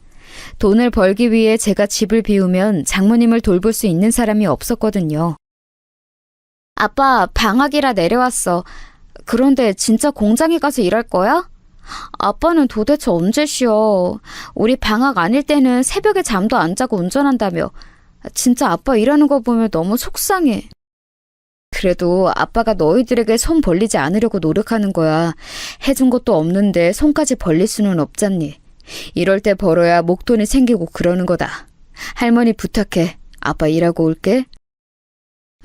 돈을 벌기 위해 제가 집을 비우면 장모님을 돌볼 수 있는 사람이 없었거든요. 아빠, 방학이라 내려왔어. 그런데 진짜 공장에 가서 일할 거야? 아빠는 도대체 언제 쉬어? 우리 방학 아닐 때는 새벽에 잠도 안 자고 운전한다며. 진짜 아빠 일하는 거 보면 너무 속상해. 그래도 아빠가 너희들에게 손 벌리지 않으려고 노력하는 거야. 해준 것도 없는데 손까지 벌릴 수는 없잖니. 이럴 때 벌어야 목돈이 생기고 그러는 거다. 할머니 부탁해. 아빠 일하고 올게.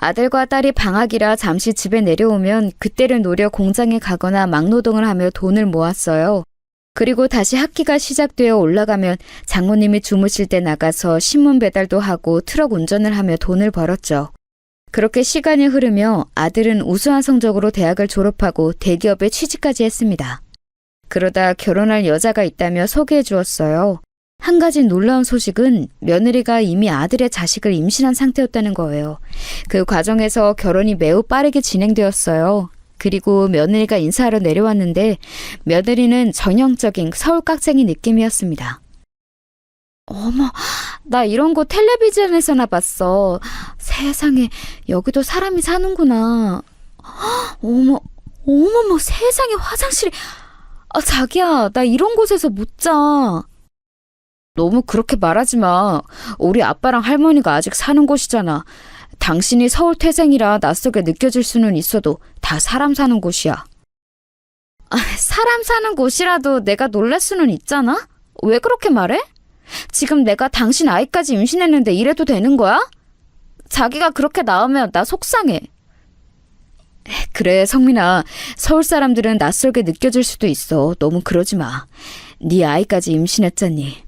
아들과 딸이 방학이라 잠시 집에 내려오면 그때를 노려 공장에 가거나 막노동을 하며 돈을 모았어요. 그리고 다시 학기가 시작되어 올라가면 장모님이 주무실 때 나가서 신문 배달도 하고 트럭 운전을 하며 돈을 벌었죠. 그렇게 시간이 흐르며 아들은 우수한 성적으로 대학을 졸업하고 대기업에 취직까지 했습니다. 그러다 결혼할 여자가 있다며 소개해 주었어요. 한 가지 놀라운 소식은 며느리가 이미 아들의 자식을 임신한 상태였다는 거예요. 그 과정에서 결혼이 매우 빠르게 진행되었어요. 그리고 며느리가 인사하러 내려왔는데 며느리는 전형적인 서울 깍쟁이 느낌이었습니다. 어머, 나 이런 거 텔레비전에서나 봤어. 세상에, 여기도 사람이 사는구나. 어머머, 세상에 화장실이... 자기야, 나 이런 곳에서 못 자. 너무 그렇게 말하지 마. 우리 아빠랑 할머니가 아직 사는 곳이잖아. 당신이 서울 태생이라 낯설게 느껴질 수는 있어도 다 사람 사는 곳이야. 사람 사는 곳이라도 내가 놀랄 수는 있잖아? 왜 그렇게 말해? 지금 내가 당신 아이까지 임신했는데 이래도 되는 거야? 자기가 그렇게 나오면 나 속상해. 그래, 성민아. 서울 사람들은 낯설게 느껴질 수도 있어. 너무 그러지 마. 네 아이까지 임신했잖니.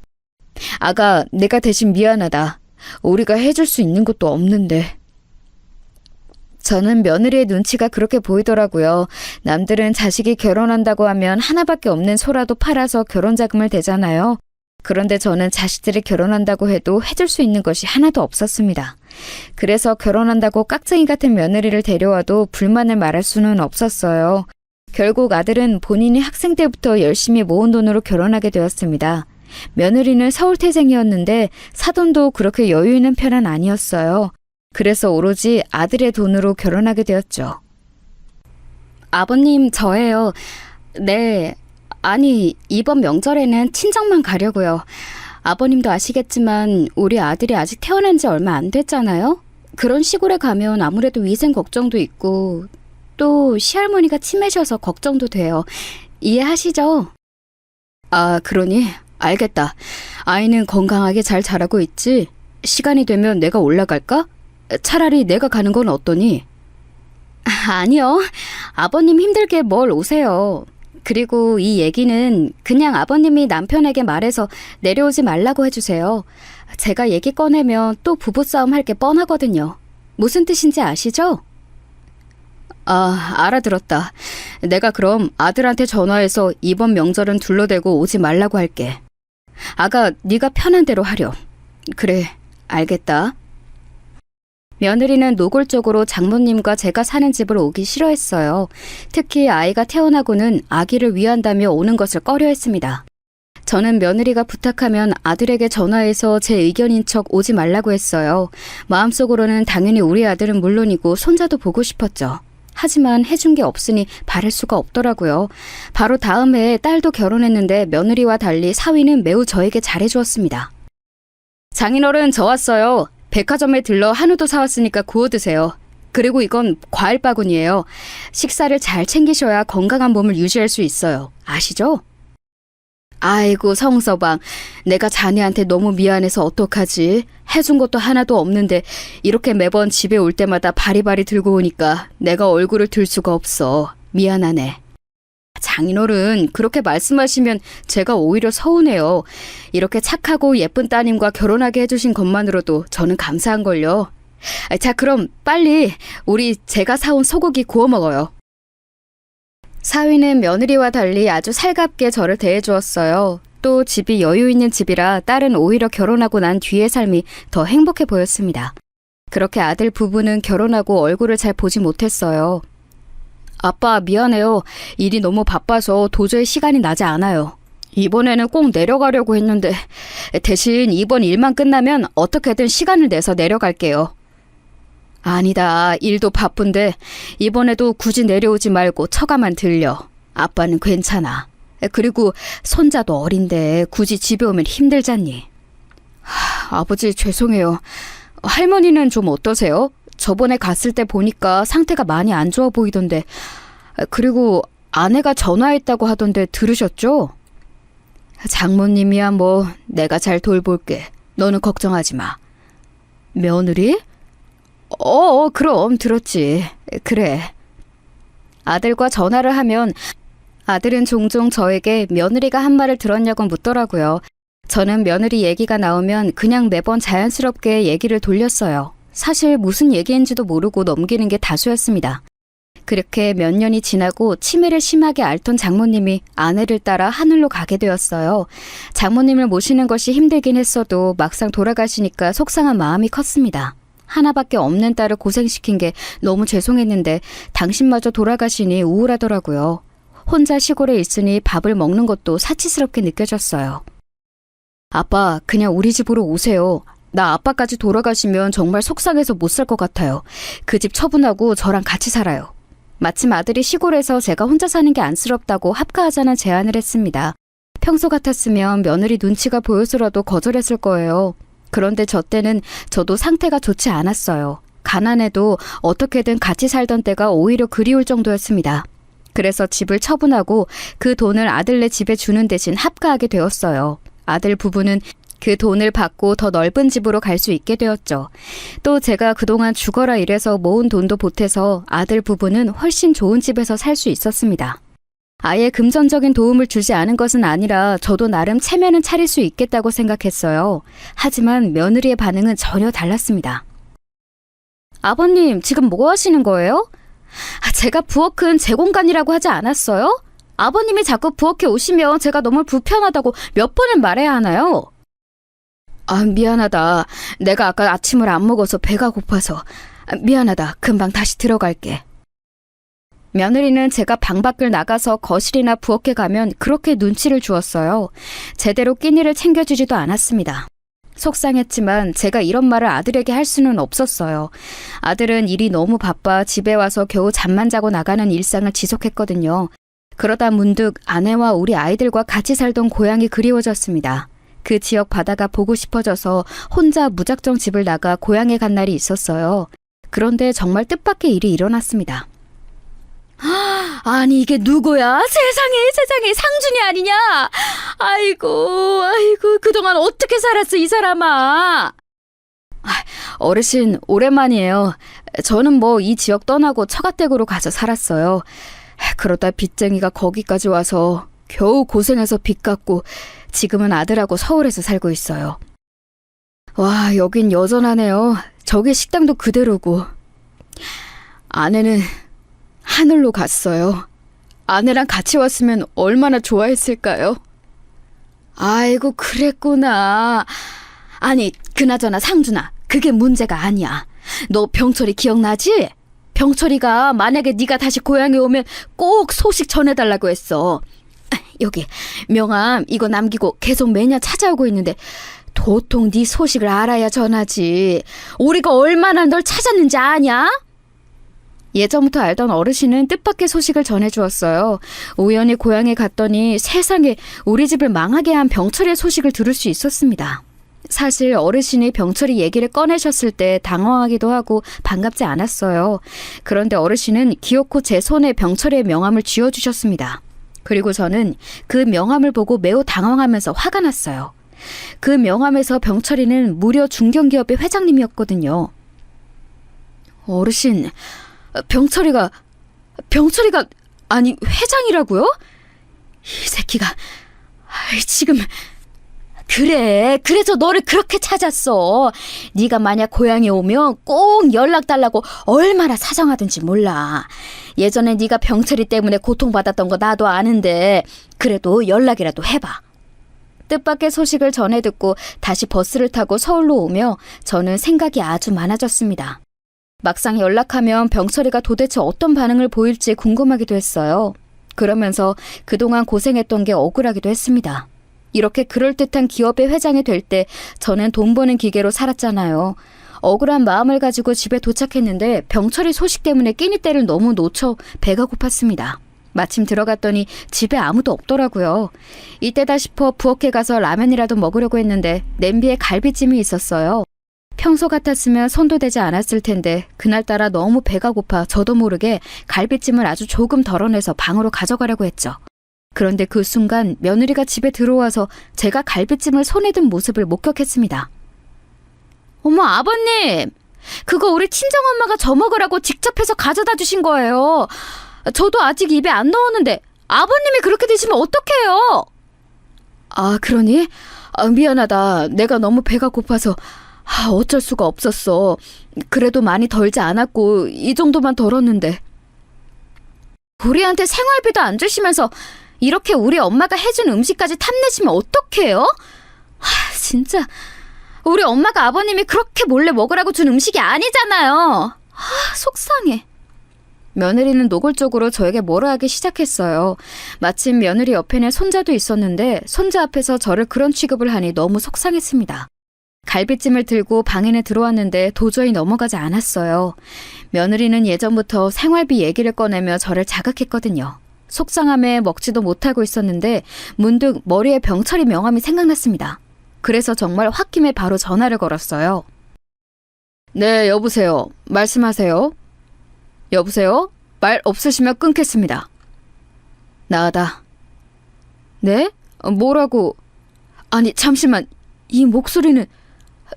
아가, 내가 대신 미안하다. 우리가 해줄 수 있는 것도 없는데. 저는 며느리의 눈치가 그렇게 보이더라고요. 남들은 자식이 결혼한다고 하면 하나밖에 없는 소라도 팔아서 결혼 자금을 대잖아요. 그런데 저는 자식들이 결혼한다고 해도 해줄 수 있는 것이 하나도 없었습니다. 그래서 결혼한다고 깍쟁이 같은 며느리를 데려와도 불만을 말할 수는 없었어요. 결국 아들은 본인이 학생 때부터 열심히 모은 돈으로 결혼하게 되었습니다. 며느리는 서울태생이었는데 사돈도 그렇게 여유 있는 편은 아니었어요. 그래서 오로지 아들의 돈으로 결혼하게 되었죠. 아버님, 저예요. 네, 아니, 이번 명절에는 친정만 가려고요. 아버님도 아시겠지만 우리 아들이 아직 태어난 지 얼마 안 됐잖아요? 그런 시골에 가면 아무래도 위생 걱정도 있고 또 시할머니가 치매셔서 걱정도 돼요. 이해하시죠? 아, 그러니? 알겠다. 아이는 건강하게 잘 자라고 있지? 시간이 되면 내가 올라갈까? 차라리 내가 가는 건 어떠니? 아니요. 아버님 힘들게 뭘 오세요. 그리고 이 얘기는 그냥 아버님이 남편에게 말해서 내려오지 말라고 해주세요. 제가 얘기 꺼내면 또 부부싸움 할 게 뻔하거든요. 무슨 뜻인지 아시죠? 아, 알아들었다. 내가 그럼 아들한테 전화해서 이번 명절은 둘러대고 오지 말라고 할게. 아가, 네가 편한 대로 하렴. 그래, 알겠다. 며느리는 노골적으로 장모님과 제가 사는 집을 오기 싫어했어요. 특히 아이가 태어나고는 아기를 위한다며 오는 것을 꺼려했습니다. 저는 며느리가 부탁하면 아들에게 전화해서 제 의견인 척 오지 말라고 했어요. 마음속으로는 당연히 우리 아들은 물론이고 손자도 보고 싶었죠. 하지만 해준 게 없으니 바랄 수가 없더라고요. 바로 다음 해에 딸도 결혼했는데 며느리와 달리 사위는 매우 저에게 잘해주었습니다. 장인어른, 저 왔어요. 백화점에 들러 한우도 사왔으니까 구워 드세요. 그리고 이건 과일 바구니예요. 식사를 잘 챙기셔야 건강한 몸을 유지할 수 있어요. 아시죠? 아이고, 성서방. 내가 자네한테 너무 미안해서 어떡하지? 해준 것도 하나도 없는데 이렇게 매번 집에 올 때마다 바리바리 들고 오니까 내가 얼굴을 들 수가 없어. 미안하네. 장인어른, 그렇게 말씀하시면 제가 오히려 서운해요. 이렇게 착하고 예쁜 따님과 결혼하게 해주신 것만으로도 저는 감사한걸요. 자, 그럼 빨리 우리 제가 사온 소고기 구워 먹어요. 사위는 며느리와 달리 아주 살갑게 저를 대해주었어요. 또 집이 여유 있는 집이라 딸은 오히려 결혼하고 난 뒤의 삶이 더 행복해 보였습니다. 그렇게 아들 부부는 결혼하고 얼굴을 잘 보지 못했어요. 아빠, 미안해요. 일이 너무 바빠서 도저히 시간이 나지 않아요. 이번에는 꼭 내려가려고 했는데 대신 이번 일만 끝나면 어떻게든 시간을 내서 내려갈게요. 아니다. 일도 바쁜데 이번에도 굳이 내려오지 말고 처가만 들려. 아빠는 괜찮아. 그리고 손자도 어린데 굳이 집에 오면 힘들잖니. 아버지, 죄송해요. 할머니는 좀 어떠세요? 저번에 갔을 때 보니까 상태가 많이 안 좋아 보이던데. 그리고 아내가 전화했다고 하던데 들으셨죠? 장모님이야 뭐 내가 잘 돌볼게. 너는 걱정하지 마. 며느리? 그럼 들었지. 그래. 아들과 전화를 하면 아들은 종종 저에게 며느리가 한 말을 들었냐고 묻더라고요. 저는 며느리 얘기가 나오면 그냥 매번 자연스럽게 얘기를 돌렸어요. 사실 무슨 얘기인지도 모르고 넘기는 게 다수였습니다. 그렇게 몇 년이 지나고 치매를 심하게 앓던 장모님이 아내를 따라 하늘로 가게 되었어요. 장모님을 모시는 것이 힘들긴 했어도 막상 돌아가시니까 속상한 마음이 컸습니다. 하나밖에 없는 딸을 고생시킨 게 너무 죄송했는데 당신마저 돌아가시니 우울하더라고요. 혼자 시골에 있으니 밥을 먹는 것도 사치스럽게 느껴졌어요. 아빠, 그냥 우리 집으로 오세요. 나 아빠까지 돌아가시면 정말 속상해서 못 살 것 같아요. 그 집 처분하고 저랑 같이 살아요. 마침 아들이 시골에서 제가 혼자 사는 게 안쓰럽다고 합가하자는 제안을 했습니다. 평소 같았으면 며느리 눈치가 보여서라도 거절했을 거예요. 그런데 저 때는 저도 상태가 좋지 않았어요. 가난해도 어떻게든 같이 살던 때가 오히려 그리울 정도였습니다. 그래서 집을 처분하고 그 돈을 아들네 집에 주는 대신 합가하게 되었어요. 아들 부부는 그 돈을 받고 더 넓은 집으로 갈 수 있게 되었죠. 또 제가 그동안 죽어라 일해서 모은 돈도 보태서 아들 부부는 훨씬 좋은 집에서 살 수 있었습니다. 아예 금전적인 도움을 주지 않은 것은 아니라 저도 나름 체면은 차릴 수 있겠다고 생각했어요. 하지만 며느리의 반응은 전혀 달랐습니다. 아버님, 지금 뭐 하시는 거예요? 제가 부엌은 제 공간이라고 하지 않았어요? 아버님이 자꾸 부엌에 오시면 제가 너무 불편하다고 몇 번을 말해야 하나요? 미안하다. 내가 아까 아침을 안 먹어서 배가 고파서. 미안하다. 금방 다시 들어갈게. 며느리는 제가 방 밖을 나가서 거실이나 부엌에 가면 그렇게 눈치를 주었어요. 제대로 끼니를 챙겨주지도 않았습니다. 속상했지만 제가 이런 말을 아들에게 할 수는 없었어요. 아들은 일이 너무 바빠 집에 와서 겨우 잠만 자고 나가는 일상을 지속했거든요. 그러다 문득 아내와 우리 아이들과 같이 살던 고향이 그리워졌습니다. 그 지역 바다가 보고 싶어져서 혼자 무작정 집을 나가 고향에 간 날이 있었어요. 그런데 정말 뜻밖의 일이 일어났습니다. 아니 이게 누구야? 세상에 상준이 아니냐? 아이고 그동안 어떻게 살았어 이 사람아? 어르신 오랜만이에요. 저는 뭐 이 지역 떠나고 처가댁으로 가서 살았어요. 그러다 빚쟁이가 거기까지 와서 겨우 고생해서 빚 갚고 지금은 아들하고 서울에서 살고 있어요. 와, 여긴 여전하네요. 저기 식당도 그대로고. 아내는 하늘로 갔어요. 아내랑 같이 왔으면 얼마나 좋아했을까요? 아이고, 그랬구나. 아니, 그나저나 상준아, 그게 문제가 아니야. 너 병철이 기억나지? 병철이가 만약에 네가 다시 고향에 오면 꼭 소식 전해달라고 했어. 여기 명함 이거 남기고 계속 매년 찾아오고 있는데 도통 네 소식을 알아야 전하지. 우리가 얼마나 널 찾았는지 아냐? 예전부터 알던 어르신은 뜻밖의 소식을 전해주었어요. 우연히 고향에 갔더니 세상에 우리 집을 망하게 한 병철이의 소식을 들을 수 있었습니다. 사실 어르신이 병철이 얘기를 꺼내셨을 때 당황하기도 하고 반갑지 않았어요. 그런데 어르신은 기어코 제 손에 병철이의 명함을 쥐어주셨습니다. 그리고 저는 그 명함을 보고 매우 당황하면서 화가 났어요. 그 명함에서 병철이는 무려 중견기업의 회장님이었거든요. 어르신, 병철이가 아니 회장이라고요? 이 새끼가 지금 그래서 너를 그렇게 찾았어. 네가 만약 고향에 오면 꼭 연락 달라고 얼마나 사정하든지 몰라. 예전에 네가 병철이 때문에 고통받았던 거 나도 아는데 그래도 연락이라도 해봐. 뜻밖의 소식을 전해 듣고 다시 버스를 타고 서울로 오며 저는 생각이 아주 많아졌습니다. 막상 연락하면 병철이가 도대체 어떤 반응을 보일지 궁금하기도 했어요. 그러면서 그동안 고생했던 게 억울하기도 했습니다. 이렇게 그럴듯한 기업의 회장이 될 때 저는 돈 버는 기계로 살았잖아요. 억울한 마음을 가지고 집에 도착했는데 병철이 소식 때문에 끼니 때를 너무 놓쳐 배가 고팠습니다. 마침 들어갔더니 집에 아무도 없더라고요. 이때다 싶어 부엌에 가서 라면이라도 먹으려고 했는데 냄비에 갈비찜이 있었어요. 평소 같았으면 손도 대지 않았을 텐데 그날따라 너무 배가 고파 저도 모르게 갈비찜을 아주 조금 덜어내서 방으로 가져가려고 했죠. 그런데 그 순간 며느리가 집에 들어와서 제가 갈비찜을 손에 든 모습을 목격했습니다. 어머 아버님, 그거 우리 친정엄마가 저 먹으라고 직접 해서 가져다 주신 거예요. 저도 아직 입에 안 넣었는데 아버님이 그렇게 드시면 어떡해요? 아 그러니? 미안하다. 내가 너무 배가 고파서 어쩔 수가 없었어. 그래도 많이 덜지 않았고 이 정도만 덜었는데. 우리한테 생활비도 안 주시면서 이렇게 우리 엄마가 해준 음식까지 탐내시면 어떡해요? 진짜 우리 엄마가 아버님이 그렇게 몰래 먹으라고 준 음식이 아니잖아요. 속상해. 며느리는 노골적으로 저에게 뭐라 하기 시작했어요. 마침 며느리 옆에는 손자도 있었는데 손자 앞에서 저를 그런 취급을 하니 너무 속상했습니다. 갈비찜을 들고 방에는 들어왔는데 도저히 넘어가지 않았어요. 며느리는 예전부터 생활비 얘기를 꺼내며 저를 자극했거든요. 속상함에 먹지도 못하고 있었는데 문득 머리에 병철이 명함이 생각났습니다. 그래서 정말 홧김에 바로 전화를 걸었어요. 네, 여보세요. 말씀하세요. 여보세요? 말 없으시면 끊겠습니다. 나다. 네? 뭐라고? 아니, 잠시만. 이 목소리는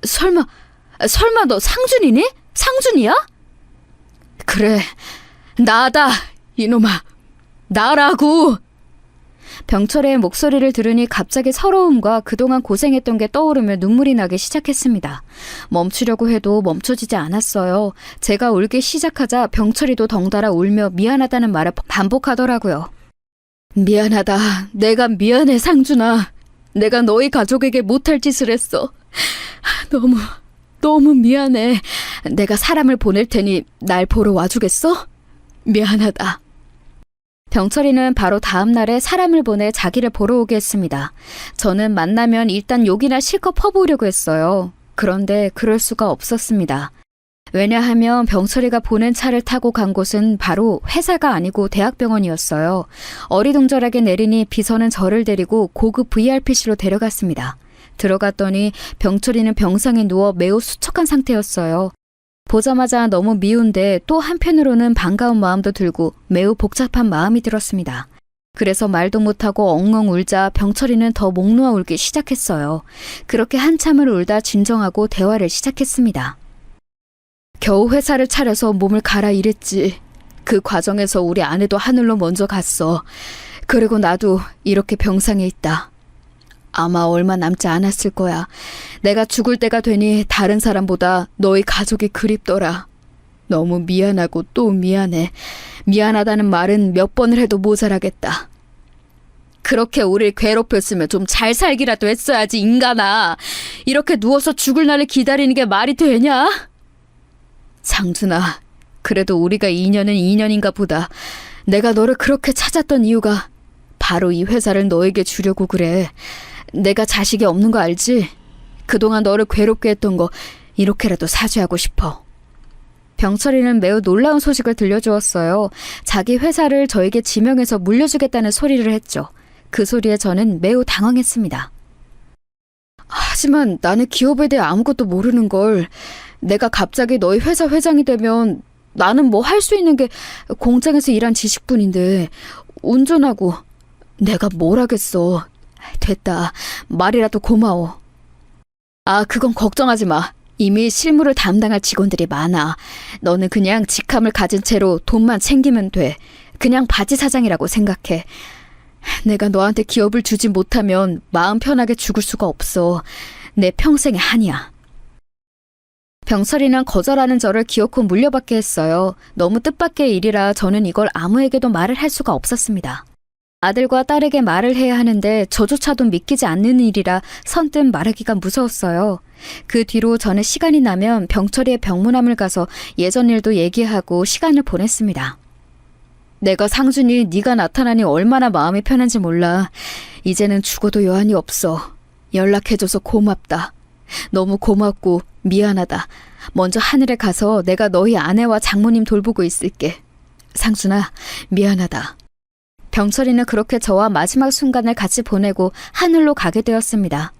설마 너 상준이니? 상준이야? 그래, 나다. 이놈아, 나라고. 병철의 목소리를 들으니 갑자기 서러움과 그동안 고생했던 게 떠오르며 눈물이 나기 시작했습니다. 멈추려고 해도 멈춰지지 않았어요. 제가 울기 시작하자 병철이도 덩달아 울며 미안하다는 말을 반복하더라고요. 미안하다. 내가 미안해, 상준아. 내가 너희 가족에게 못할 짓을 했어. 너무 미안해. 내가 사람을 보낼 테니 날 보러 와주겠어? 미안하다. 병철이는 바로 다음 날에 사람을 보내 자기를 보러 오게 했습니다. 저는 만나면 일단 욕이나 실컷 퍼부으려고 했어요. 그런데 그럴 수가 없었습니다. 왜냐하면 병철이가 보낸 차를 타고 간 곳은 바로 회사가 아니고 대학병원이었어요. 어리둥절하게 내리니 비서는 저를 데리고 고급 VIP실로 데려갔습니다. 들어갔더니 병철이는 병상에 누워 매우 수척한 상태였어요. 보자마자 너무 미운데 또 한편으로는 반가운 마음도 들고 매우 복잡한 마음이 들었습니다. 그래서 말도 못하고 엉엉 울자 병철이는 더 목 놓아 울기 시작했어요. 그렇게 한참을 울다 진정하고 대화를 시작했습니다. 겨우 회사를 차려서 몸을 갈아일했지. 그 과정에서 우리 아내도 하늘로 먼저 갔어. 그리고 나도 이렇게 병상에 있다. 아마 얼마 남지 않았을 거야. 내가 죽을 때가 되니 다른 사람보다 너희 가족이 그립더라. 너무 미안하고 또 미안해. 미안하다는 말은 몇 번을 해도 모자라겠다. 그렇게 우릴 괴롭혔으면 좀 잘 살기라도 했어야지, 인간아. 이렇게 누워서 죽을 날을 기다리는 게 말이 되냐? 상준아, 그래도 우리가 인연은 인연인가 보다. 내가 너를 그렇게 찾았던 이유가 바로 이 회사를 너에게 주려고 그래. 내가 자식이 없는 거 알지? 그동안 너를 괴롭게 했던 거 이렇게라도 사죄하고 싶어. 병철이는 매우 놀라운 소식을 들려주었어요. 자기 회사를 저에게 지명해서 물려주겠다는 소리를 했죠. 그 소리에 저는 매우 당황했습니다. 하지만 나는 기업에 대해 아무것도 모르는 걸. 내가 갑자기 너희 회사 회장이 되면 나는 뭐 할 수 있는 게 공장에서 일한 지식뿐인데 운전하고 내가 뭘 하겠어. 됐다. 말이라도 고마워. 아, 그건 걱정하지 마. 이미 실무를 담당할 직원들이 많아. 너는 그냥 직함을 가진 채로 돈만 챙기면 돼. 그냥 바지 사장이라고 생각해. 내가 너한테 기업을 주지 못하면 마음 편하게 죽을 수가 없어. 내 평생의 한이야. 병철이는 거절하는 저를 기어코 물려받게 했어요. 너무 뜻밖의 일이라 저는 이걸 아무에게도 말을 할 수가 없었습니다. 아들과 딸에게 말을 해야 하는데 저조차도 믿기지 않는 일이라 선뜻 말하기가 무서웠어요. 그 뒤로 저는 시간이 나면 병철이의 병문안을 가서 예전 일도 얘기하고 시간을 보냈습니다. 내가 상준이 네가 나타나니 얼마나 마음이 편한지 몰라. 이제는 죽어도 여한이 없어. 연락해줘서 고맙다. 너무 고맙고 미안하다. 먼저 하늘에 가서 내가 너희 아내와 장모님 돌보고 있을게. 상준아, 미안하다. 병철이는 그렇게 저와 마지막 순간을 같이 보내고 하늘로 가게 되었습니다.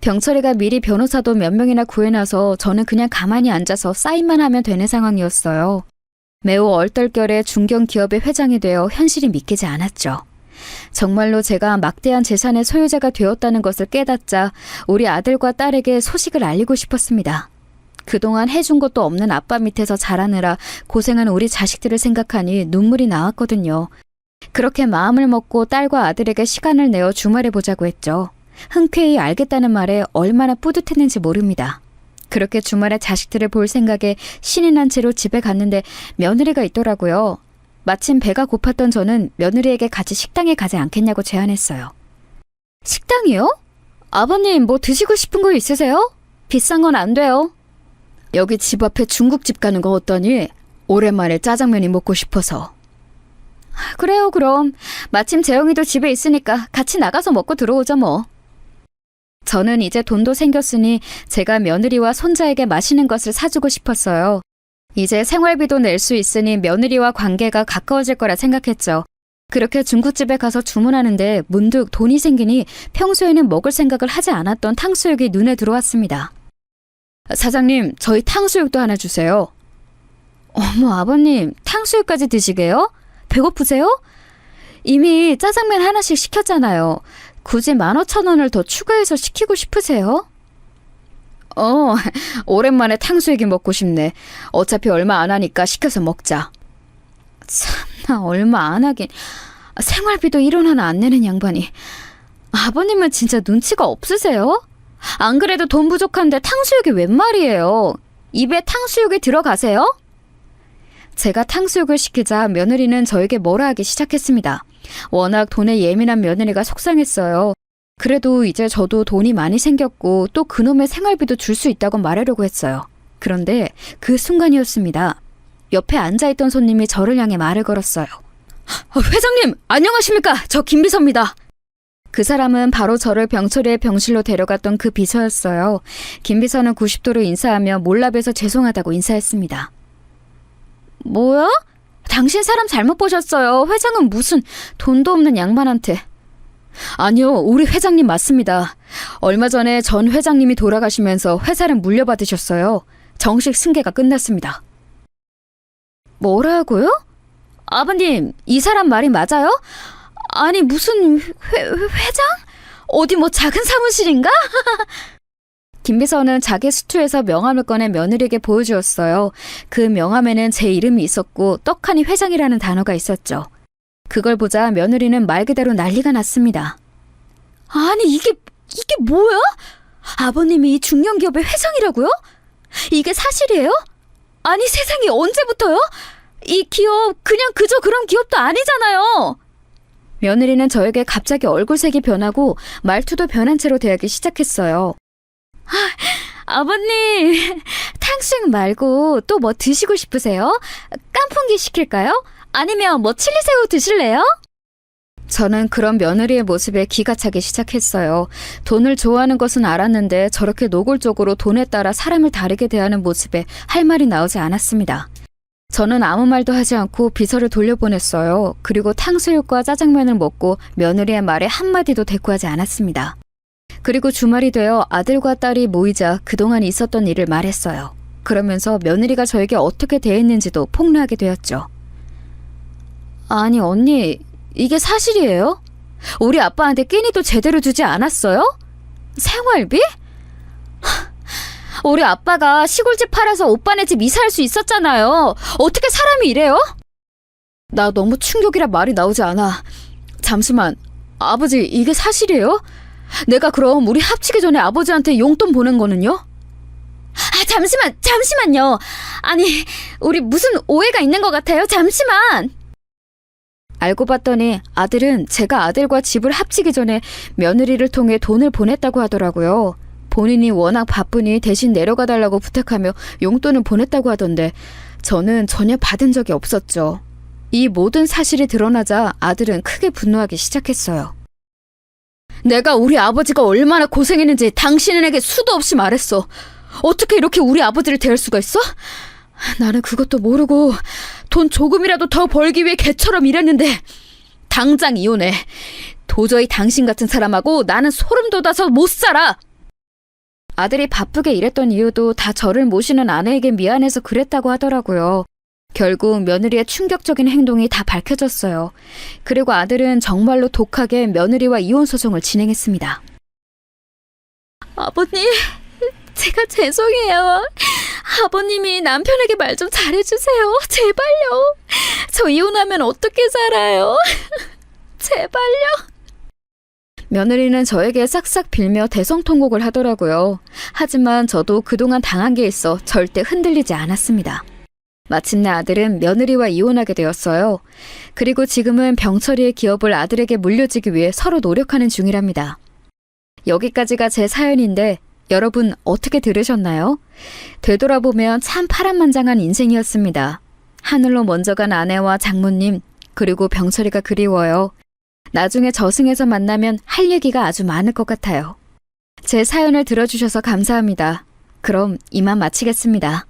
병철이가 미리 변호사도 몇 명이나 구해놔서 저는 그냥 가만히 앉아서 사인만 하면 되는 상황이었어요. 매우 얼떨결에 중견기업의 회장이 되어 현실이 믿기지 않았죠. 정말로 제가 막대한 재산의 소유자가 되었다는 것을 깨닫자 우리 아들과 딸에게 소식을 알리고 싶었습니다. 그동안 해준 것도 없는 아빠 밑에서 자라느라 고생한 우리 자식들을 생각하니 눈물이 나왔거든요. 그렇게 마음을 먹고 딸과 아들에게 시간을 내어 주말에 보자고 했죠. 흔쾌히 알겠다는 말에 얼마나 뿌듯했는지 모릅니다. 그렇게 주말에 자식들을 볼 생각에 신이 난 채로 집에 갔는데 며느리가 있더라고요. 마침 배가 고팠던 저는 며느리에게 같이 식당에 가지 않겠냐고 제안했어요. 식당이요? 아버님 뭐 드시고 싶은 거 있으세요? 비싼 건 안 돼요. 여기 집 앞에 중국집 가는 거 어떠니? 오랜만에 짜장면이 먹고 싶어서. 그래요, 그럼. 마침 재영이도 집에 있으니까 같이 나가서 먹고 들어오자 뭐. 저는 이제 돈도 생겼으니 제가 며느리와 손자에게 맛있는 것을 사주고 싶었어요. 이제 생활비도 낼 수 있으니 며느리와 관계가 가까워질 거라 생각했죠. 그렇게 중국집에 가서 주문하는데 문득 돈이 생기니 평소에는 먹을 생각을 하지 않았던 탕수육이 눈에 들어왔습니다. 사장님, 저희 탕수육도 하나 주세요. 어머, 아버님, 탕수육까지 드시게요? 배고프세요? 이미 짜장면 하나씩 시켰잖아요. 굳이 15,000원을 더 추가해서 시키고 싶으세요? 오랜만에 탕수육이 먹고 싶네. 어차피 얼마 안 하니까 시켜서 먹자. 참나, 얼마 안 하긴. 생활비도 1원 하나 안 내는 양반이. 아버님은 진짜 눈치가 없으세요? 안 그래도 돈 부족한데 탕수육이 웬 말이에요. 입에 탕수육이 들어가세요? 제가 탕수육을 시키자 며느리는 저에게 뭐라 하기 시작했습니다. 워낙 돈에 예민한 며느리가 속상했어요. 그래도 이제 저도 돈이 많이 생겼고 또 그놈의 생활비도 줄 수 있다고 말하려고 했어요. 그런데 그 순간이었습니다. 옆에 앉아있던 손님이 저를 향해 말을 걸었어요. 회장님, 안녕하십니까? 저 김비서입니다. 그 사람은 바로 저를 병철이의 병실로 데려갔던 그 비서였어요. 김비서는 90도로 인사하며 몰라봬서 죄송하다고 인사했습니다. 뭐야? 당신 사람 잘못 보셨어요. 회장은 무슨 돈도 없는 양반한테. 아니요, 우리 회장님 맞습니다. 얼마 전에 전 회장님이 돌아가시면서 회사를 물려받으셨어요. 정식 승계가 끝났습니다. 뭐라고요? 아버님, 이 사람 말이 맞아요? 아니, 무슨 회장? 어디 뭐 작은 사무실인가? 김비서는 자기 수투에서 명함을 꺼내 며느리에게 보여주었어요. 그 명함에는 제 이름이 있었고 떡하니 회장이라는 단어가 있었죠. 그걸 보자 며느리는 말 그대로 난리가 났습니다. 아니, 이게 뭐야? 아버님이 이 중견기업의 회장이라고요? 이게 사실이에요? 아니, 세상에, 언제부터요? 이 기업 그냥 그저 그런 기업도 아니잖아요. 며느리는 저에게 갑자기 얼굴색이 변하고 말투도 변한 채로 대하기 시작했어요. 아버님, 탕수육 말고 또 뭐 드시고 싶으세요? 깐풍기 시킬까요? 아니면 뭐 칠리새우 드실래요? 저는 그런 며느리의 모습에 기가 차기 시작했어요. 돈을 좋아하는 것은 알았는데 저렇게 노골적으로 돈에 따라 사람을 다르게 대하는 모습에 할 말이 나오지 않았습니다. 저는 아무 말도 하지 않고 비서를 돌려보냈어요. 그리고 탕수육과 짜장면을 먹고 며느리의 말에 한마디도 대꾸하지 않았습니다. 그리고 주말이 되어 아들과 딸이 모이자 그동안 있었던 일을 말했어요. 그러면서 며느리가 저에게 어떻게 대했는지도 폭로하게 되었죠. 아니, 언니, 이게 사실이에요? 우리 아빠한테 끼니도 제대로 주지 않았어요? 생활비? 우리 아빠가 시골집 팔아서 오빠네 집 이사할 수 있었잖아요. 어떻게 사람이 이래요? 나 너무 충격이라 말이 나오지 않아. 잠시만, 아버지, 이게 사실이에요? 내가 그럼 우리 합치기 전에 아버지한테 용돈 보낸 거는요? 잠시만요. 아니, 우리 무슨 오해가 있는 것 같아요. 잠시만. 알고 봤더니 아들은 제가 아들과 집을 합치기 전에 며느리를 통해 돈을 보냈다고 하더라고요. 본인이 워낙 바쁘니 대신 내려가 달라고 부탁하며 용돈을 보냈다고 하던데 저는 전혀 받은 적이 없었죠. 이 모든 사실이 드러나자 아들은 크게 분노하기 시작했어요. 내가 우리 아버지가 얼마나 고생했는지 당신에게 수도 없이 말했어. 어떻게 이렇게 우리 아버지를 대할 수가 있어? 나는 그것도 모르고 돈 조금이라도 더 벌기 위해 개처럼 일했는데 당장 이혼해. 도저히 당신 같은 사람하고 나는 소름 돋아서 못 살아. 아들이 바쁘게 일했던 이유도 다 저를 모시는 아내에게 미안해서 그랬다고 하더라고요. 결국 며느리의 충격적인 행동이 다 밝혀졌어요. 그리고 아들은 정말로 독하게 며느리와 이혼 소송을 진행했습니다. 아버님, 제가 죄송해요. 아버님이 남편에게 말 좀 잘해주세요. 제발요. 저 이혼하면 어떻게 살아요? 제발요. 며느리는 저에게 싹싹 빌며 대성통곡을 하더라고요. 하지만 저도 그동안 당한 게 있어 절대 흔들리지 않았습니다. 마침내 아들은 며느리와 이혼하게 되었어요. 그리고 지금은 병철이의 기업을 아들에게 물려주기 위해 서로 노력하는 중이랍니다. 여기까지가 제 사연인데 여러분 어떻게 들으셨나요? 되돌아보면 참 파란만장한 인생이었습니다. 하늘로 먼저 간 아내와 장모님, 그리고 병철이가 그리워요. 나중에 저승에서 만나면 할 얘기가 아주 많을 것 같아요. 제 사연을 들어주셔서 감사합니다. 그럼 이만 마치겠습니다.